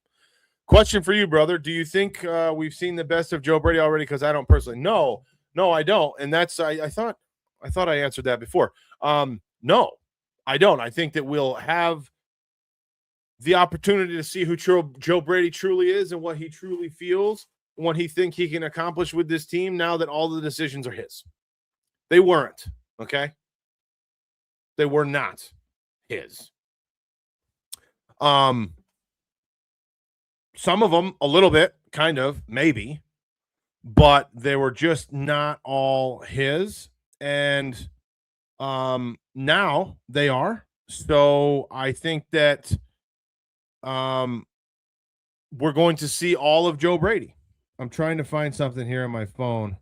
Question for you, brother. Do you think we've seen the best of Joe Brady already? Because I don't personally. No, I don't. And that's I thought I answered that before. No, I don't. I think that we'll have the opportunity to see who Joe Brady truly is and what he truly feels and what he think he can accomplish with this team now that all the decisions are his. They weren't, okay? They were not his. Some of them a little bit, kind of, maybe, but they were just not all his. And now they are. So I think that we're going to see all of Joe Brady. I'm trying to find something here on my phone.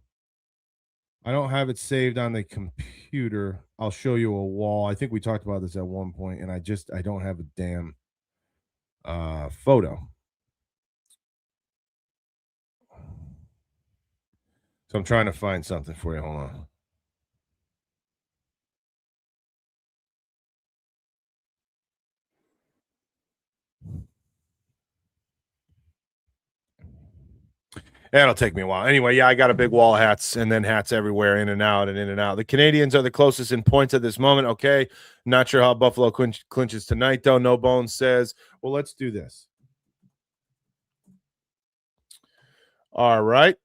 I don't have it saved on the computer. I'll show you a wall. I think we talked about this at one point, and I don't have a damn photo. So I'm trying to find something for you. Hold on. It'll take me a while. Anyway, yeah, I got a big wall of hats and then hats everywhere, in and out and in and out. The Canadians are the closest in points at this moment. Okay. Not sure how Buffalo clinches tonight, though. No Bones says, well, let's do this. All right.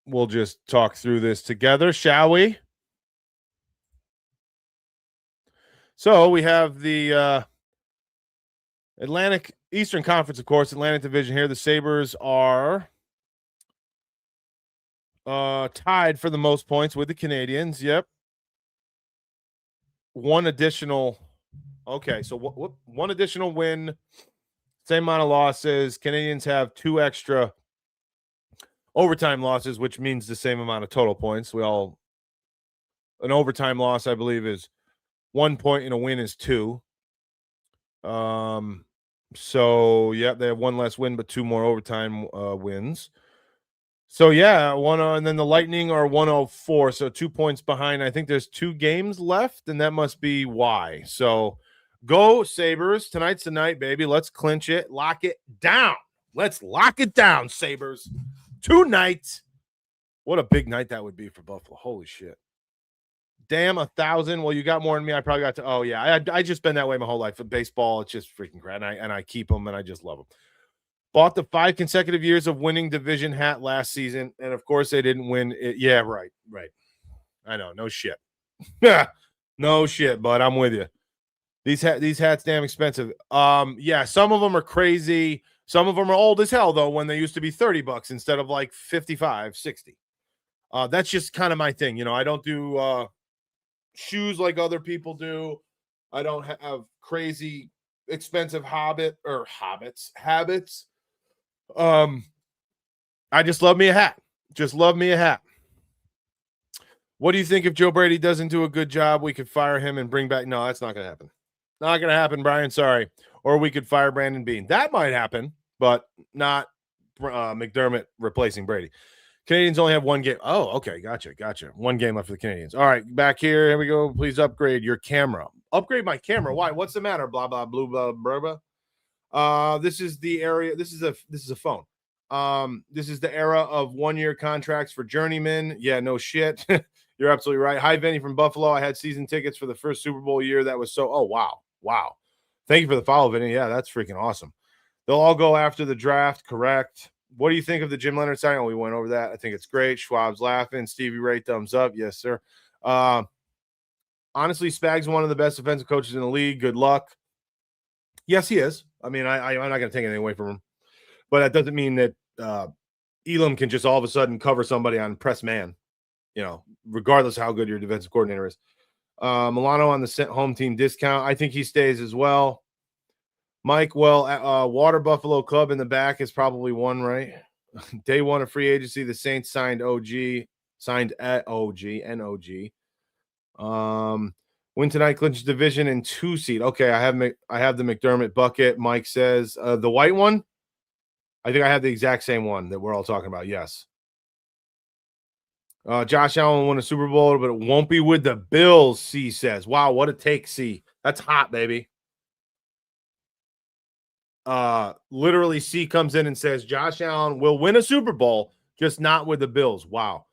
We'll just talk through this together, shall we? So we have the Atlantic Eastern Conference, of course, Atlantic Division here. The Sabres are tied for the most points with the Canadians. Yep. One additional. Okay, so one additional win, same amount of losses. Canadians have 2 extra overtime losses, which means the same amount of total points. An overtime loss, I believe, is 1 point, and a win is 2. So yeah, they have 1 less win, but 2 more overtime wins. So yeah, and then the Lightning are 104, so 2 points behind. I think there's 2 games left, and that must be why. So go Sabres. Tonight's the night, baby. Let's clinch it. Lock it down. Let's lock it down, Sabres. Tonight. What a big night that would be for Buffalo. Holy shit. Damn, 1,000. Well, you got more than me. I probably got to. Oh, yeah. I just been that way my whole life. For baseball, it's just freaking great. And I keep them, and I just love them. Bought the 5 consecutive years of winning division hat last season, and of course they didn't win it. Yeah, right. I know, no shit. No shit, but I'm with you. These hats damn expensive. Yeah, some of them are crazy. Some of them are old as hell though, when they used to be $30 instead of like 55, 60. That's just kind of my thing. You know, I don't do shoes like other people do. I don't have crazy expensive habits. I just love me a hat. Just love me a hat. What do you think if Joe Brady doesn't do a good job, we could fire him and bring back? No, that's not going to happen. Not going to happen, Brian. Sorry. Or we could fire Brandon Beane. That might happen, but not McDermott replacing Brady. Canadians only have 1 game. Oh, okay. Gotcha. 1 game left for the Canadians. All right, back here. Here we go. Please upgrade your camera. Upgrade my camera. Why? What's the matter? Blah, blah, blue, blah, blah, blah. This is the area. This is a phone. This is the era of 1-year contracts for journeymen. Yeah, no shit. You're absolutely right. Hi, Vinny from Buffalo. I had season tickets for the first Super Bowl year. That was so. Oh, wow. Thank you for the follow, Vinny. Yeah, that's freaking awesome. They'll all go after the draft. Correct. What do you think of the Jim Leonard signing? We went over that. I think it's great. Schwab's laughing. Stevie Ray, thumbs up. Yes, sir. Honestly, Spag's one of the best defensive coaches in the league. Good luck. Yes, he is. I mean, I'm not going to take anything away from him. But that doesn't mean that Elam can just all of a sudden cover somebody on press man, you know, regardless of how good your defensive coordinator is. Milano on the home team discount. I think he stays as well. Mike, Water Buffalo Club in the back is probably one, right? Day 1 of free agency, the Saints signed at OG. Win tonight, clinches division and 2 seed. Okay, I have the McDermott bucket. Mike says the white one. I think I have the exact same one that we're all talking about. Yes. Josh Allen won a Super Bowl, but it won't be with the Bills, C says. Wow, what a take, C. That's hot, baby. Literally, C comes in and says Josh Allen will win a Super Bowl, just not with the Bills. Wow.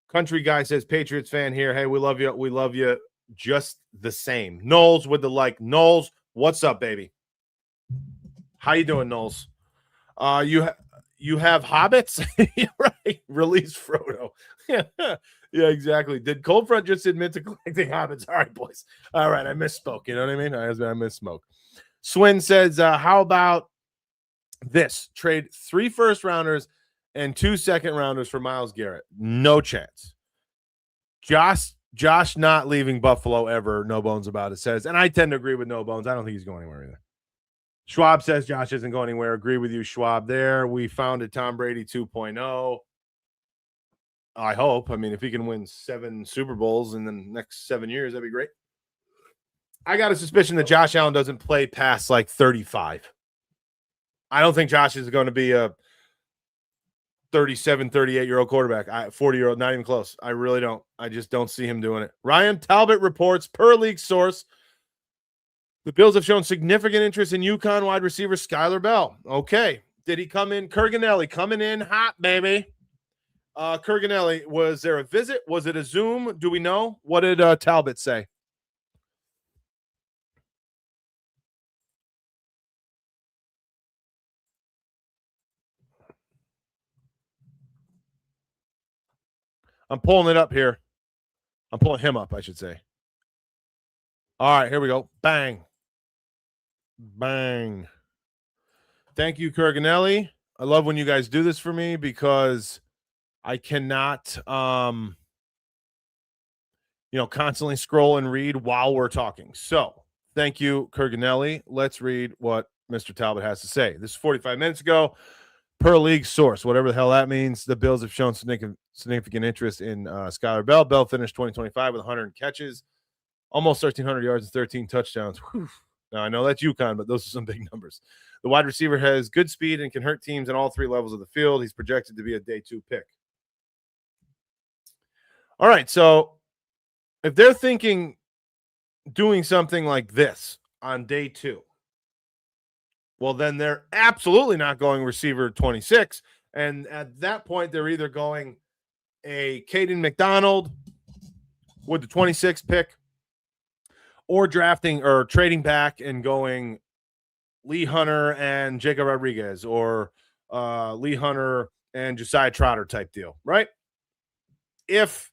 Country guy says Patriots fan here. Hey, we love you. We love you just the same. Knowles with the like. Knowles, what's up, baby? How you doing, Knowles? You have hobbits? Right. Release Frodo. Yeah, exactly. Did Cold Front just admit to collecting hobbits? All right, boys. All right, I misspoke. You know what I mean? I misspoke. Swin says, how about this? Trade 3 first-rounders and 2 second-rounders for Myles Garrett. No chance. Josh not leaving Buffalo ever. No bones about it, says. And I tend to agree with no bones. I don't think he's going anywhere either. Schwab says Josh isn't going anywhere. Agree with you, Schwab, there. We founded Tom Brady 2.0. I hope. I mean, if he can win 7 Super Bowls in the next 7 years, that'd be great. I got a suspicion that Josh Allen doesn't play past like 35. I don't think Josh is going to be a 37, 38-year-old quarterback. 40-year-old, not even close. I really don't. I just don't see him doing it. Ryan Talbot reports, per league source, the Bills have shown significant interest in UConn wide receiver Skylar Bell. Okay. Did he come in? Kurganelli coming in hot, baby. Kurganelli, was there a visit? Was it a Zoom? Do we know? What did Talbot say? I'm pulling it up here. I'm pulling him up, I should say. All right, here we go. Bang. Bang. Thank you, Kurganelli. I love when you guys do this for me because I cannot, constantly scroll and read while we're talking. So thank you, Kurganelli. Let's read what Mr. Talbot has to say. This is 45 minutes ago. Per league source, whatever the hell that means, the Bills have shown significant interest in Skylar Bell. Bell finished 2025 with 100 catches, almost 1,300 yards and 13 touchdowns. Whew. Now, I know that's UConn, but those are some big numbers. The wide receiver has good speed and can hurt teams in all 3 levels of the field. He's projected to be a day 2 pick. All right, so if they're thinking doing something like this on day 2, well, then they're absolutely not going receiver 26. And at that point, they're either going a Caden McDonald with the 26th pick or drafting or trading back and going Lee Hunter and Jacob Rodriguez or Lee Hunter and Josiah Trotter type deal, right? If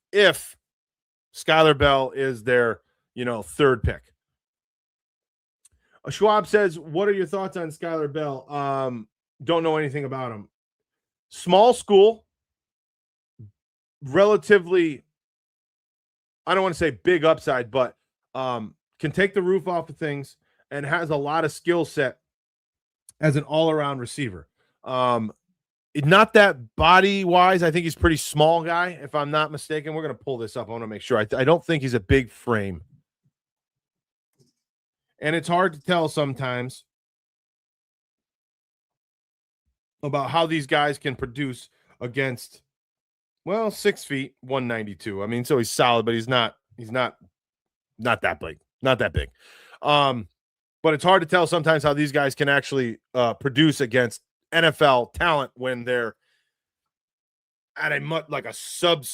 Skylar Bell is their, 3rd pick. Schwab says, what are your thoughts on Skylar Bell? Don't know anything about him. Small school, relatively, I don't want to say big upside, but can take the roof off of things and has a lot of skill set as an all-around receiver. Not that body-wise. I think he's a pretty small guy, if I'm not mistaken. We're going to pull this up. I want to make sure. I don't think he's a big frame. And it's hard to tell sometimes about how these guys can produce against, 6 feet, 192. I mean, so he's solid, but he's not that big. Not that big. But it's hard to tell sometimes how these guys can actually produce against NFL talent when they're at a sub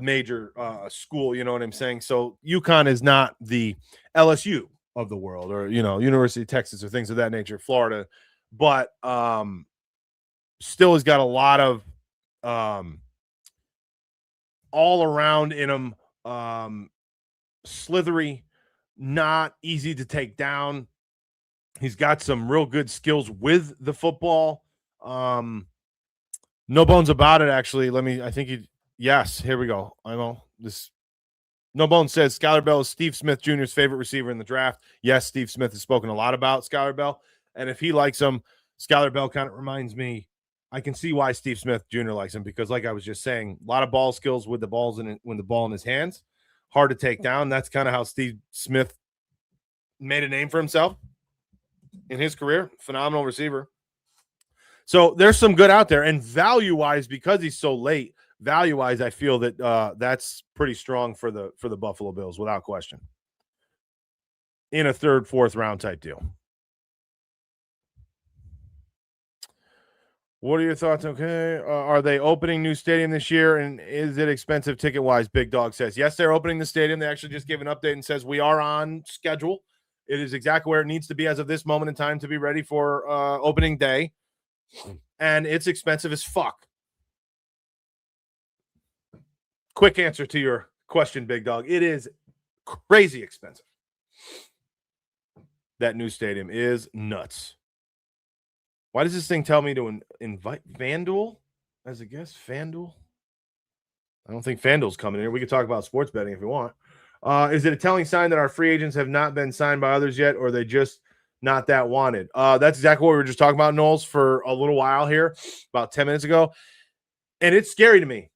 major school. You know what I'm saying? So UConn is not the LSU of the world, or University of Texas or things of that nature, Florida, but still has got a lot of all around in him, slithery, not easy to take down. He's got some real good skills with the football. No bones about it, actually. Yes, here we go. I know this. No Bones says Skylar Bell is Steve Smith Jr.'s favorite receiver in the draft. Yes, Steve Smith has spoken a lot about Skylar Bell. And if he likes him, Skylar Bell kind of reminds me, I can see why Steve Smith Jr. likes him, because like I was just saying, a lot of ball skills with the balls when the ball in his hands. hard to take down. That's kind of how Steve Smith made a name for himself in his career. Phenomenal receiver. So there's some good out there. And value-wise, because he's so late, value-wise, I feel that that's pretty strong for the Buffalo Bills, without question, in a third, fourth round type deal. What are your thoughts? Okay. Are they opening new stadium this year? And is it expensive ticket-wise? Big Dog says. Yes, they're opening the stadium. They actually just gave an update and says we are on schedule. It is exactly where it needs to be as of this moment in time to be ready for opening day. And it's expensive as fuck. Quick answer to your question, Big Dog. It is crazy expensive. That new stadium is nuts. Why does this thing tell me to invite FanDuel as a guest? FanDuel? I don't think FanDuel's coming in here. We could talk about sports betting if you want. Is it a telling sign that our free agents have not been signed by others yet, or are they just not that wanted? That's exactly what we were just talking about, Knowles, for a little while here, about 10 minutes ago. And it's scary to me.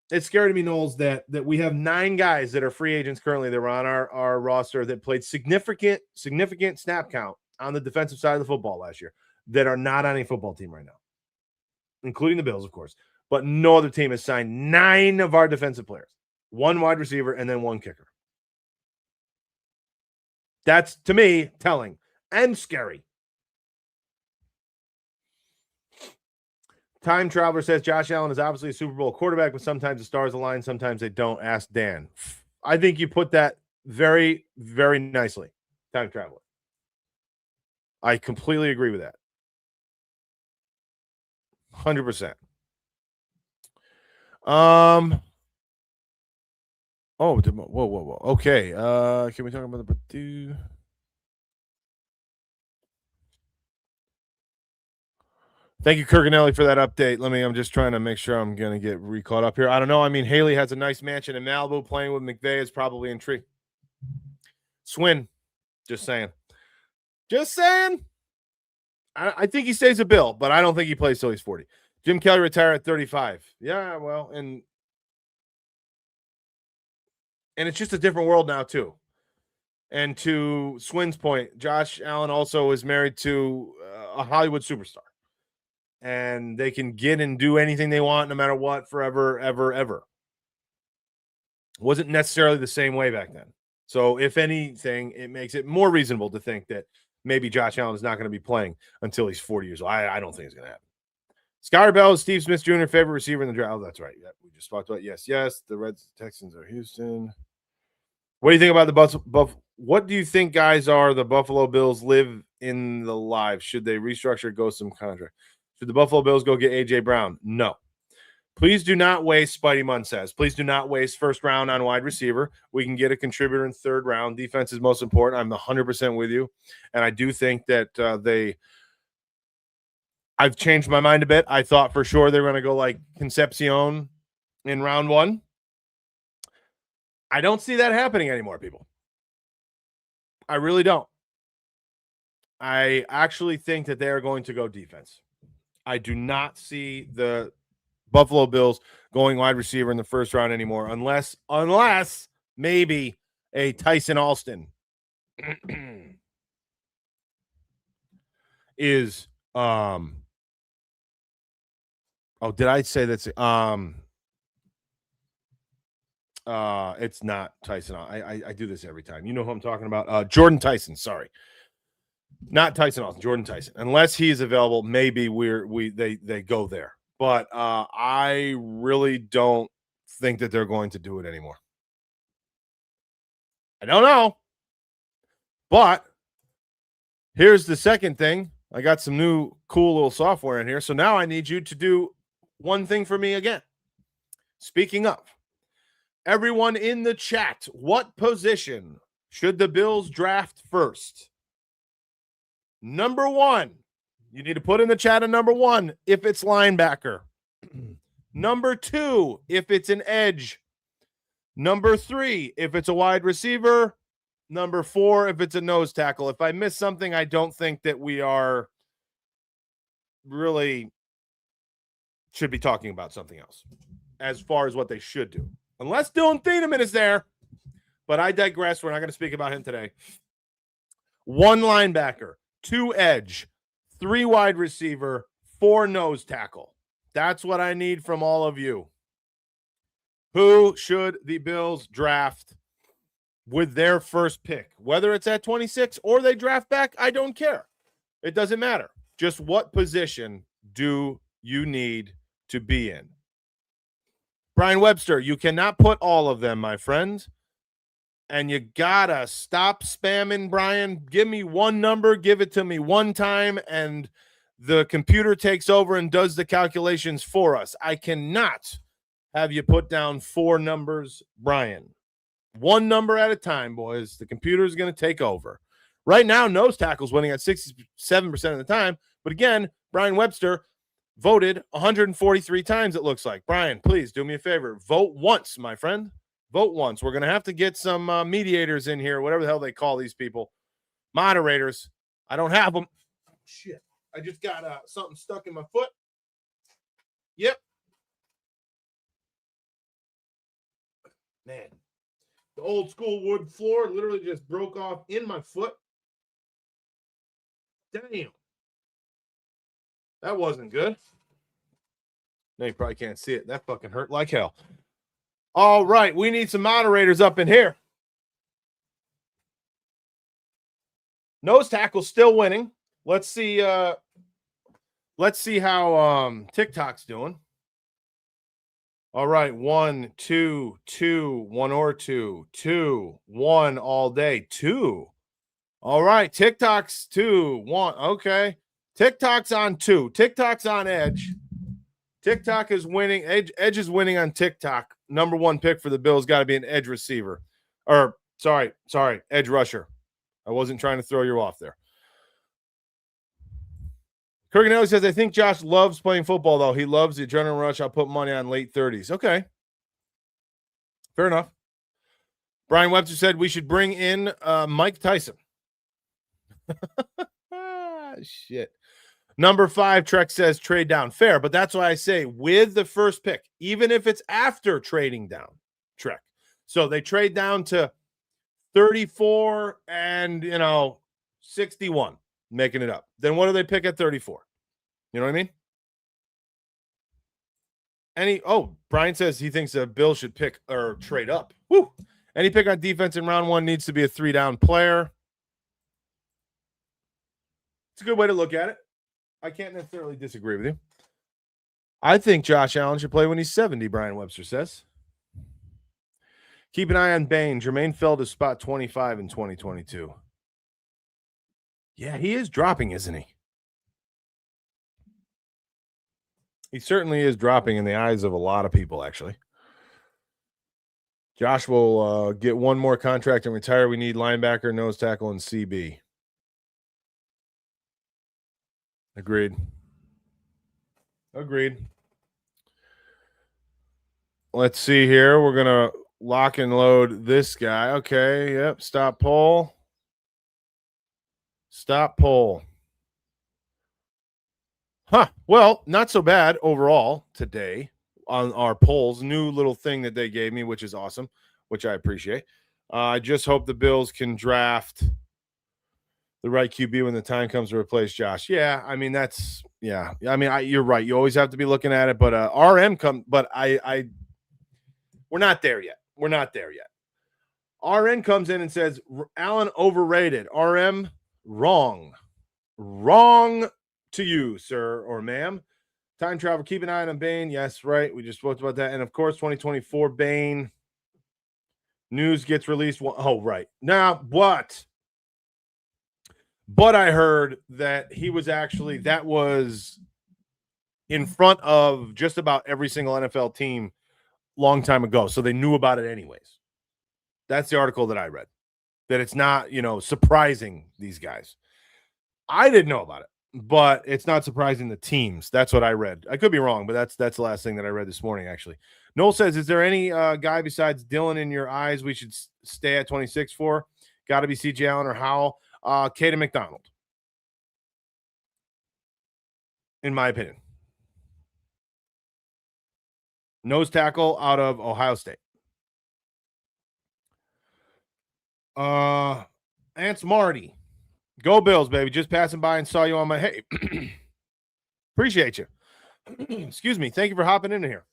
It's scary to me, Knowles, that we have 9 guys that are free agents currently that were on our roster that played significant snap count on the defensive side of the football last year that are not on a football team right now, including the Bills, of course. But no other team has signed 9 of our defensive players, 1 wide receiver, and then 1 kicker. That's, to me, telling and scary. Time Traveler says Josh Allen is obviously a Super Bowl quarterback, but sometimes the stars align, sometimes they don't. Ask Dan. I think you put that very, very nicely, Time Traveler. I completely agree with that. 100%. Oh, whoa. Okay. Can we talk about the Thank you, Kurganelli, for that update. I'm just trying to make sure I'm going to get re-caught up here. I don't know. I mean, Haley has a nice mansion in Malibu. Playing with McVay is probably intriguing. Swin. Just saying. I think he stays a Bill, but I don't think he plays till he's 40. Jim Kelly retired at 35. Yeah, well, and it's just a different world now, too. And to Swin's point, Josh Allen also is married to a Hollywood superstar. And they can get and do anything they want no matter what forever, ever, ever. Wasn't necessarily the same way back then. So if anything, it makes it more reasonable to think that maybe Josh Allen is not going to be playing until he's 40 years old. I don't think it's going to happen. Skyler Bell is Steve Smith Jr. favorite receiver in the draft. Oh, that's right. Yeah, we just talked about yes. The Reds, Texans are Houston. What do you think about the what do you think, guys, are the Buffalo Bills live in the live? Should they restructure, go some contract? Should the Buffalo Bills go get A.J. Brown? No. Please do not waste, Spidey Munn says. Please do not waste first round on wide receiver. We can get a contributor in third round. Defense is most important. I'm 100% with you. And I do think that I've changed my mind a bit. I thought for sure they were going to go like Concepcion in round 1. I don't see that happening anymore, people. I really don't. I actually think that they are going to go defense. I do not see the Buffalo Bills going wide receiver in the first round anymore, unless maybe a Tyson Alston is did I say that's it's not Tyson. I do this every time. You know who I'm talking about? Jordan Tyson, sorry. Not Tyson Austin, Jordan Tyson. Unless he is available, maybe they go there. But I really don't think that they're going to do it anymore. I don't know. But here's the second thing. I got some new cool little software in here. So now I need you to do one thing for me again. Speaking of, everyone in the chat, what position should the Bills draft first? Number 1, you need to put in the chat a number 1 if it's linebacker. Number 2, if it's an edge. Number 3, if it's a wide receiver. Number 4, if it's a nose tackle. If I miss something, I don't think that we are really should be talking about something else as far as what they should do. Unless Dylan Thieneman is there. But I digress. We're not going to speak about him today. 1 linebacker, 2 edge, 3 wide receiver, 4 nose tackle. That's what I need from all of you. Who should the Bills draft with their first pick? Whether it's at 26 or they draft back, I don't care. It doesn't matter. Just what position do you need to be in? Brian Webster, you cannot put all of them, my friend. And you gotta stop spamming, Brian. Give me one number, give it to me one time, and the computer takes over and does the calculations for us. I cannot have you put down 4 numbers, Brian. One number at a time, boys. The computer is going to take over. Right now, nose tackle's winning at 67% of the time. But again, Brian Webster voted 143 times, it looks like. Brian, please do me a favor. Vote once, my friend. Vote once. We're going to have to get some mediators in here, whatever the hell they call these people. Moderators. I don't have them. Shit. I just got something stuck in my foot. Yep. Man. The old school wood floor literally just broke off in my foot. Damn. That wasn't good. No, you probably can't see it. That fucking hurt like hell. All right. We need some moderators up in here. Nose tackle still winning. Let's see how TikTok's doing. All right, 1, 2, 2, 1 or 2, 2, 1 all day, 2. All right, TikTok's 2, 1. Okay, TikTok's on 2. TikTok's on Edge. TikTok is winning. Edge is winning on TikTok. Number 1 pick for the Bills got to be an edge receiver, or sorry, edge rusher. I wasn't trying to throw you off there. Kurganelli says, I think Josh loves playing football, though. He loves the adrenaline rush. I'll put money on late 30s. Okay. Fair enough. Brian Webster said we should bring in Mike Tyson. Shit. Number 5, Trek says trade down. Fair, but that's why I say with the first pick, even if it's after trading down, Trek. So they trade down to 34 and, 61. Making it up. Then what do they pick at 34? You know what I mean? Brian says he thinks the Bills should pick or trade up. Woo! Any pick on defense in round 1 needs to be a 3-down player. It's a good way to look at it. I can't necessarily disagree with you. I think Josh Allen should play when he's 70, Brian Webster says. Keep an eye on Bain. Jermaine fell to spot 25 in 2022. Yeah, he is dropping, isn't he? He certainly is dropping in the eyes of a lot of people, actually. Josh will get one more contract and retire. We need linebacker, nose tackle, and CB. Agreed. Let's see here. We're going to lock and load this guy. Okay, yep, stop poll. Huh. Well, not so bad overall today on our polls. New little thing that they gave me, which is awesome, which I appreciate. I just hope the Bills can draft the right QB when the time comes to replace Josh. Yeah, I mean, you're right. You always have to be looking at it, but we're not there yet. RN comes in and says, Allen overrated. RM, wrong to you, sir or ma'am. Time travel, keep an eye on Bain. Yes, right. We just spoke about that. And of course, 2024 Bain news gets released. Oh, right. Now, what? But I heard that that was in front of just about every single NFL team long time ago. So they knew about it anyways. That's the article that I read. That it's not, surprising these guys. I didn't know about it, but it's not surprising the teams. That's what I read. I could be wrong, but that's the last thing that I read this morning, actually. Noel says, is there any guy besides Dylan in your eyes we should stay at 26 for? Got to be C.J. Allen or Howell. Caden McDonald, in my opinion. Nose tackle out of Ohio State. Ants Marty. Go Bills, baby. Just passing by and saw you on my hey. Appreciate you. Excuse me. Thank you for hopping in here.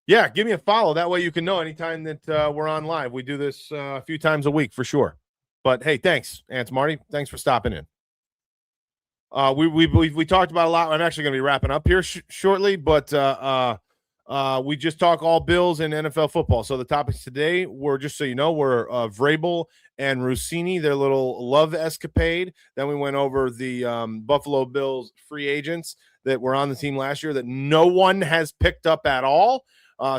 Yeah, give me a follow. That way you can know anytime that we're on live. We do this a few times a week for sure. But hey, thanks, Ants Marty. Thanks for stopping in. We talked about a lot. I'm actually going to be wrapping up here shortly, but we just talk all Bills and NFL football. So the topics today were, just so you know, were Vrabel and Russini, their little love escapade. Then we went over the Buffalo Bills free agents that were on the team last year that no one has picked up at all.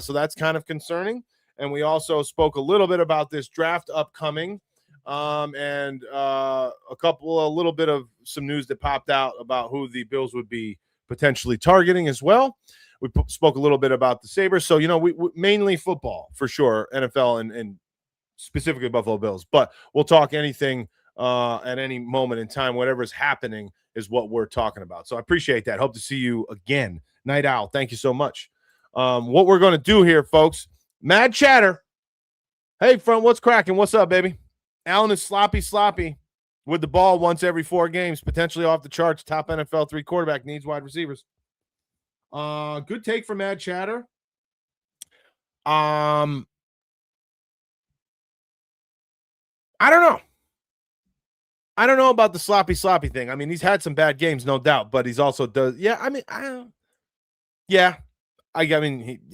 So that's kind of concerning. And we also spoke a little bit about this draft upcoming. And a little bit of some news that popped out about who the Bills would be potentially targeting as well. We spoke a little bit about the Sabres. So, we mainly football for sure, NFL and specifically Buffalo Bills, but we'll talk anything at any moment in time. Whatever's happening is what we're talking about. So I appreciate that. Hope to see you again. Night Owl, thank you so much. What we're going to do here, folks, Mad Chatter. Hey, front, what's cracking? What's up, baby? Allen is sloppy with the ball once every 4 games, potentially off the charts. Top NFL 3 quarterback, needs wide receivers. Good take from Mad Chatter. I don't know. I don't know about the sloppy thing. I mean, he's had some bad games, no doubt, but he's also does. Yeah, I mean,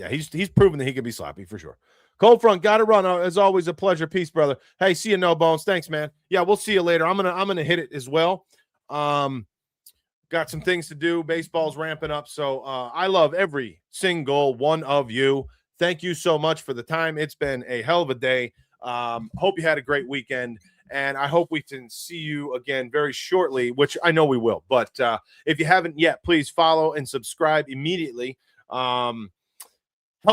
he's proven that he can be sloppy for sure. Cold Front, got to run. As always, a pleasure. Peace, brother. Hey, see you, No Bones. Thanks, man. Yeah, we'll see you later. I'm gonna hit it as well. Got some things to do. Baseball's ramping up, so I love every single one of you. Thank you so much for the time. It's been a hell of a day. Hope you had a great weekend, and I hope we can see you again very shortly, which I know we will. But if you haven't yet, please follow and subscribe immediately. Help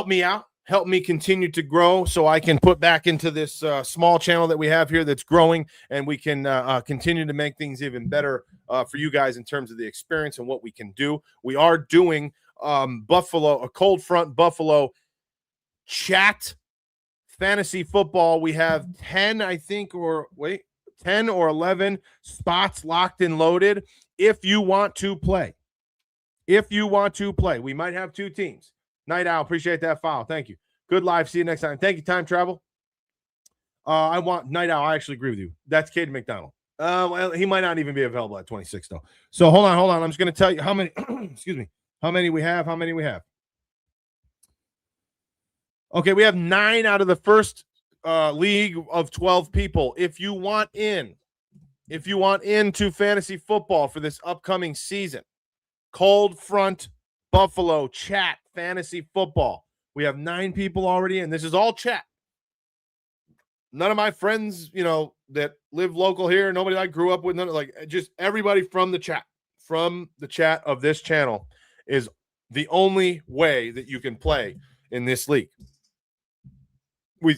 me out. Help me continue to grow so I can put back into this small channel that we have here that's growing, and we can continue to make things even better for you guys in terms of the experience and what we can do. We are doing a Cold Front Buffalo chat fantasy football. We have 10 or 11 spots locked and loaded. If you want to play, we might have 2 teams. Night Owl, appreciate that follow. Thank you. Good live. See you next time. Thank you, Time Travel. I want Night Owl. I actually agree with you. That's Caden McDonald. Well, he might not even be available at 26 though. So hold on. I'm just going to tell you how many. Excuse me. How many we have? Okay, we have 9 out of the first league of 12 people. If you want into fantasy football for this upcoming season, Cold Front Buffalo chat fantasy football. We have 9 people already in. This is all chat. None of my friends, that live local here, nobody I grew up with, just everybody from the chat of this channel is the only way that you can play in this league.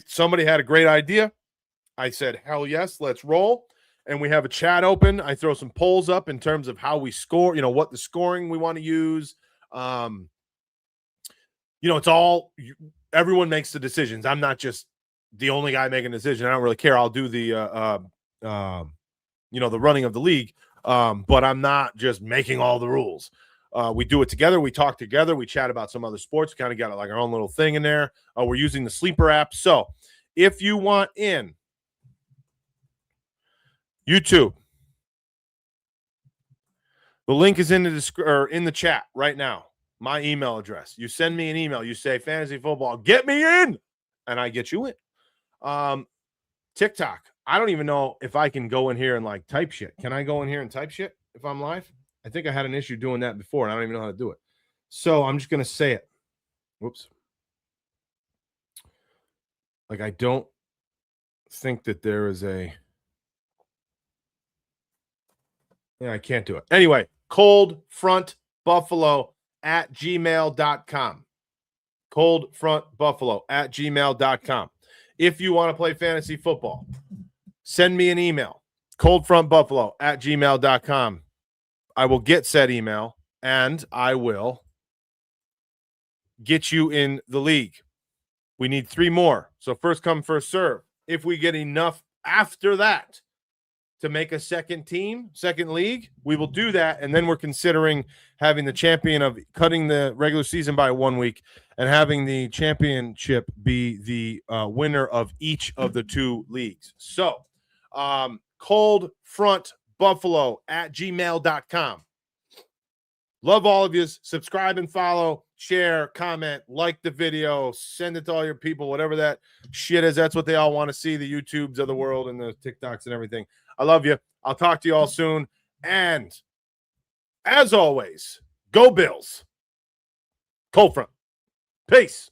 Somebody had a great idea. I said, hell yes, let's roll. And we have a chat open. I throw some polls up in terms of how we score, what the scoring we want to use. It's all, everyone makes the decisions. I'm not just the only guy making a decision. I don't really care. I'll do the, the running of the league. But I'm not just making all the rules. We do it together. We talk together. We chat about some other sports. We kind of got like our own little thing in there. We're using the Sleeper app. So if you want in, YouTube, the link is in the chat right now. My email address. You send me an email. You say fantasy football, get me in, and I get you in. TikTok. I don't even know if I can go in here and type shit. Can I go in here and type shit if I'm live? I think I had an issue doing that before, and I don't even know how to do it. So I'm just gonna say it. Whoops. I don't think that there is a. Yeah, I can't do it. Anyway, Cold Front Buffalo at gmail.com. Cold Front Buffalo at gmail.com. If you want to play fantasy football, send me an email. Coldfrontbuffalo at gmail.com. I will get said email and I will get you in the league. We need 3 more. So first come, first serve. If we get enough after that to make a second team, second league, we will do that. And then we're considering having the champion of cutting the regular season by 1 week and having the championship be the winner of each of the 2 leagues. So cold front buffalo at gmail.com. Love all of you. Subscribe and follow, share, comment, like the video, send it to all your people, whatever that shit is. That's what they all want to see, the YouTubes of the world and the TikToks and everything. I love you. I'll talk to you all soon. And as always, go Bills. Cold front. Peace.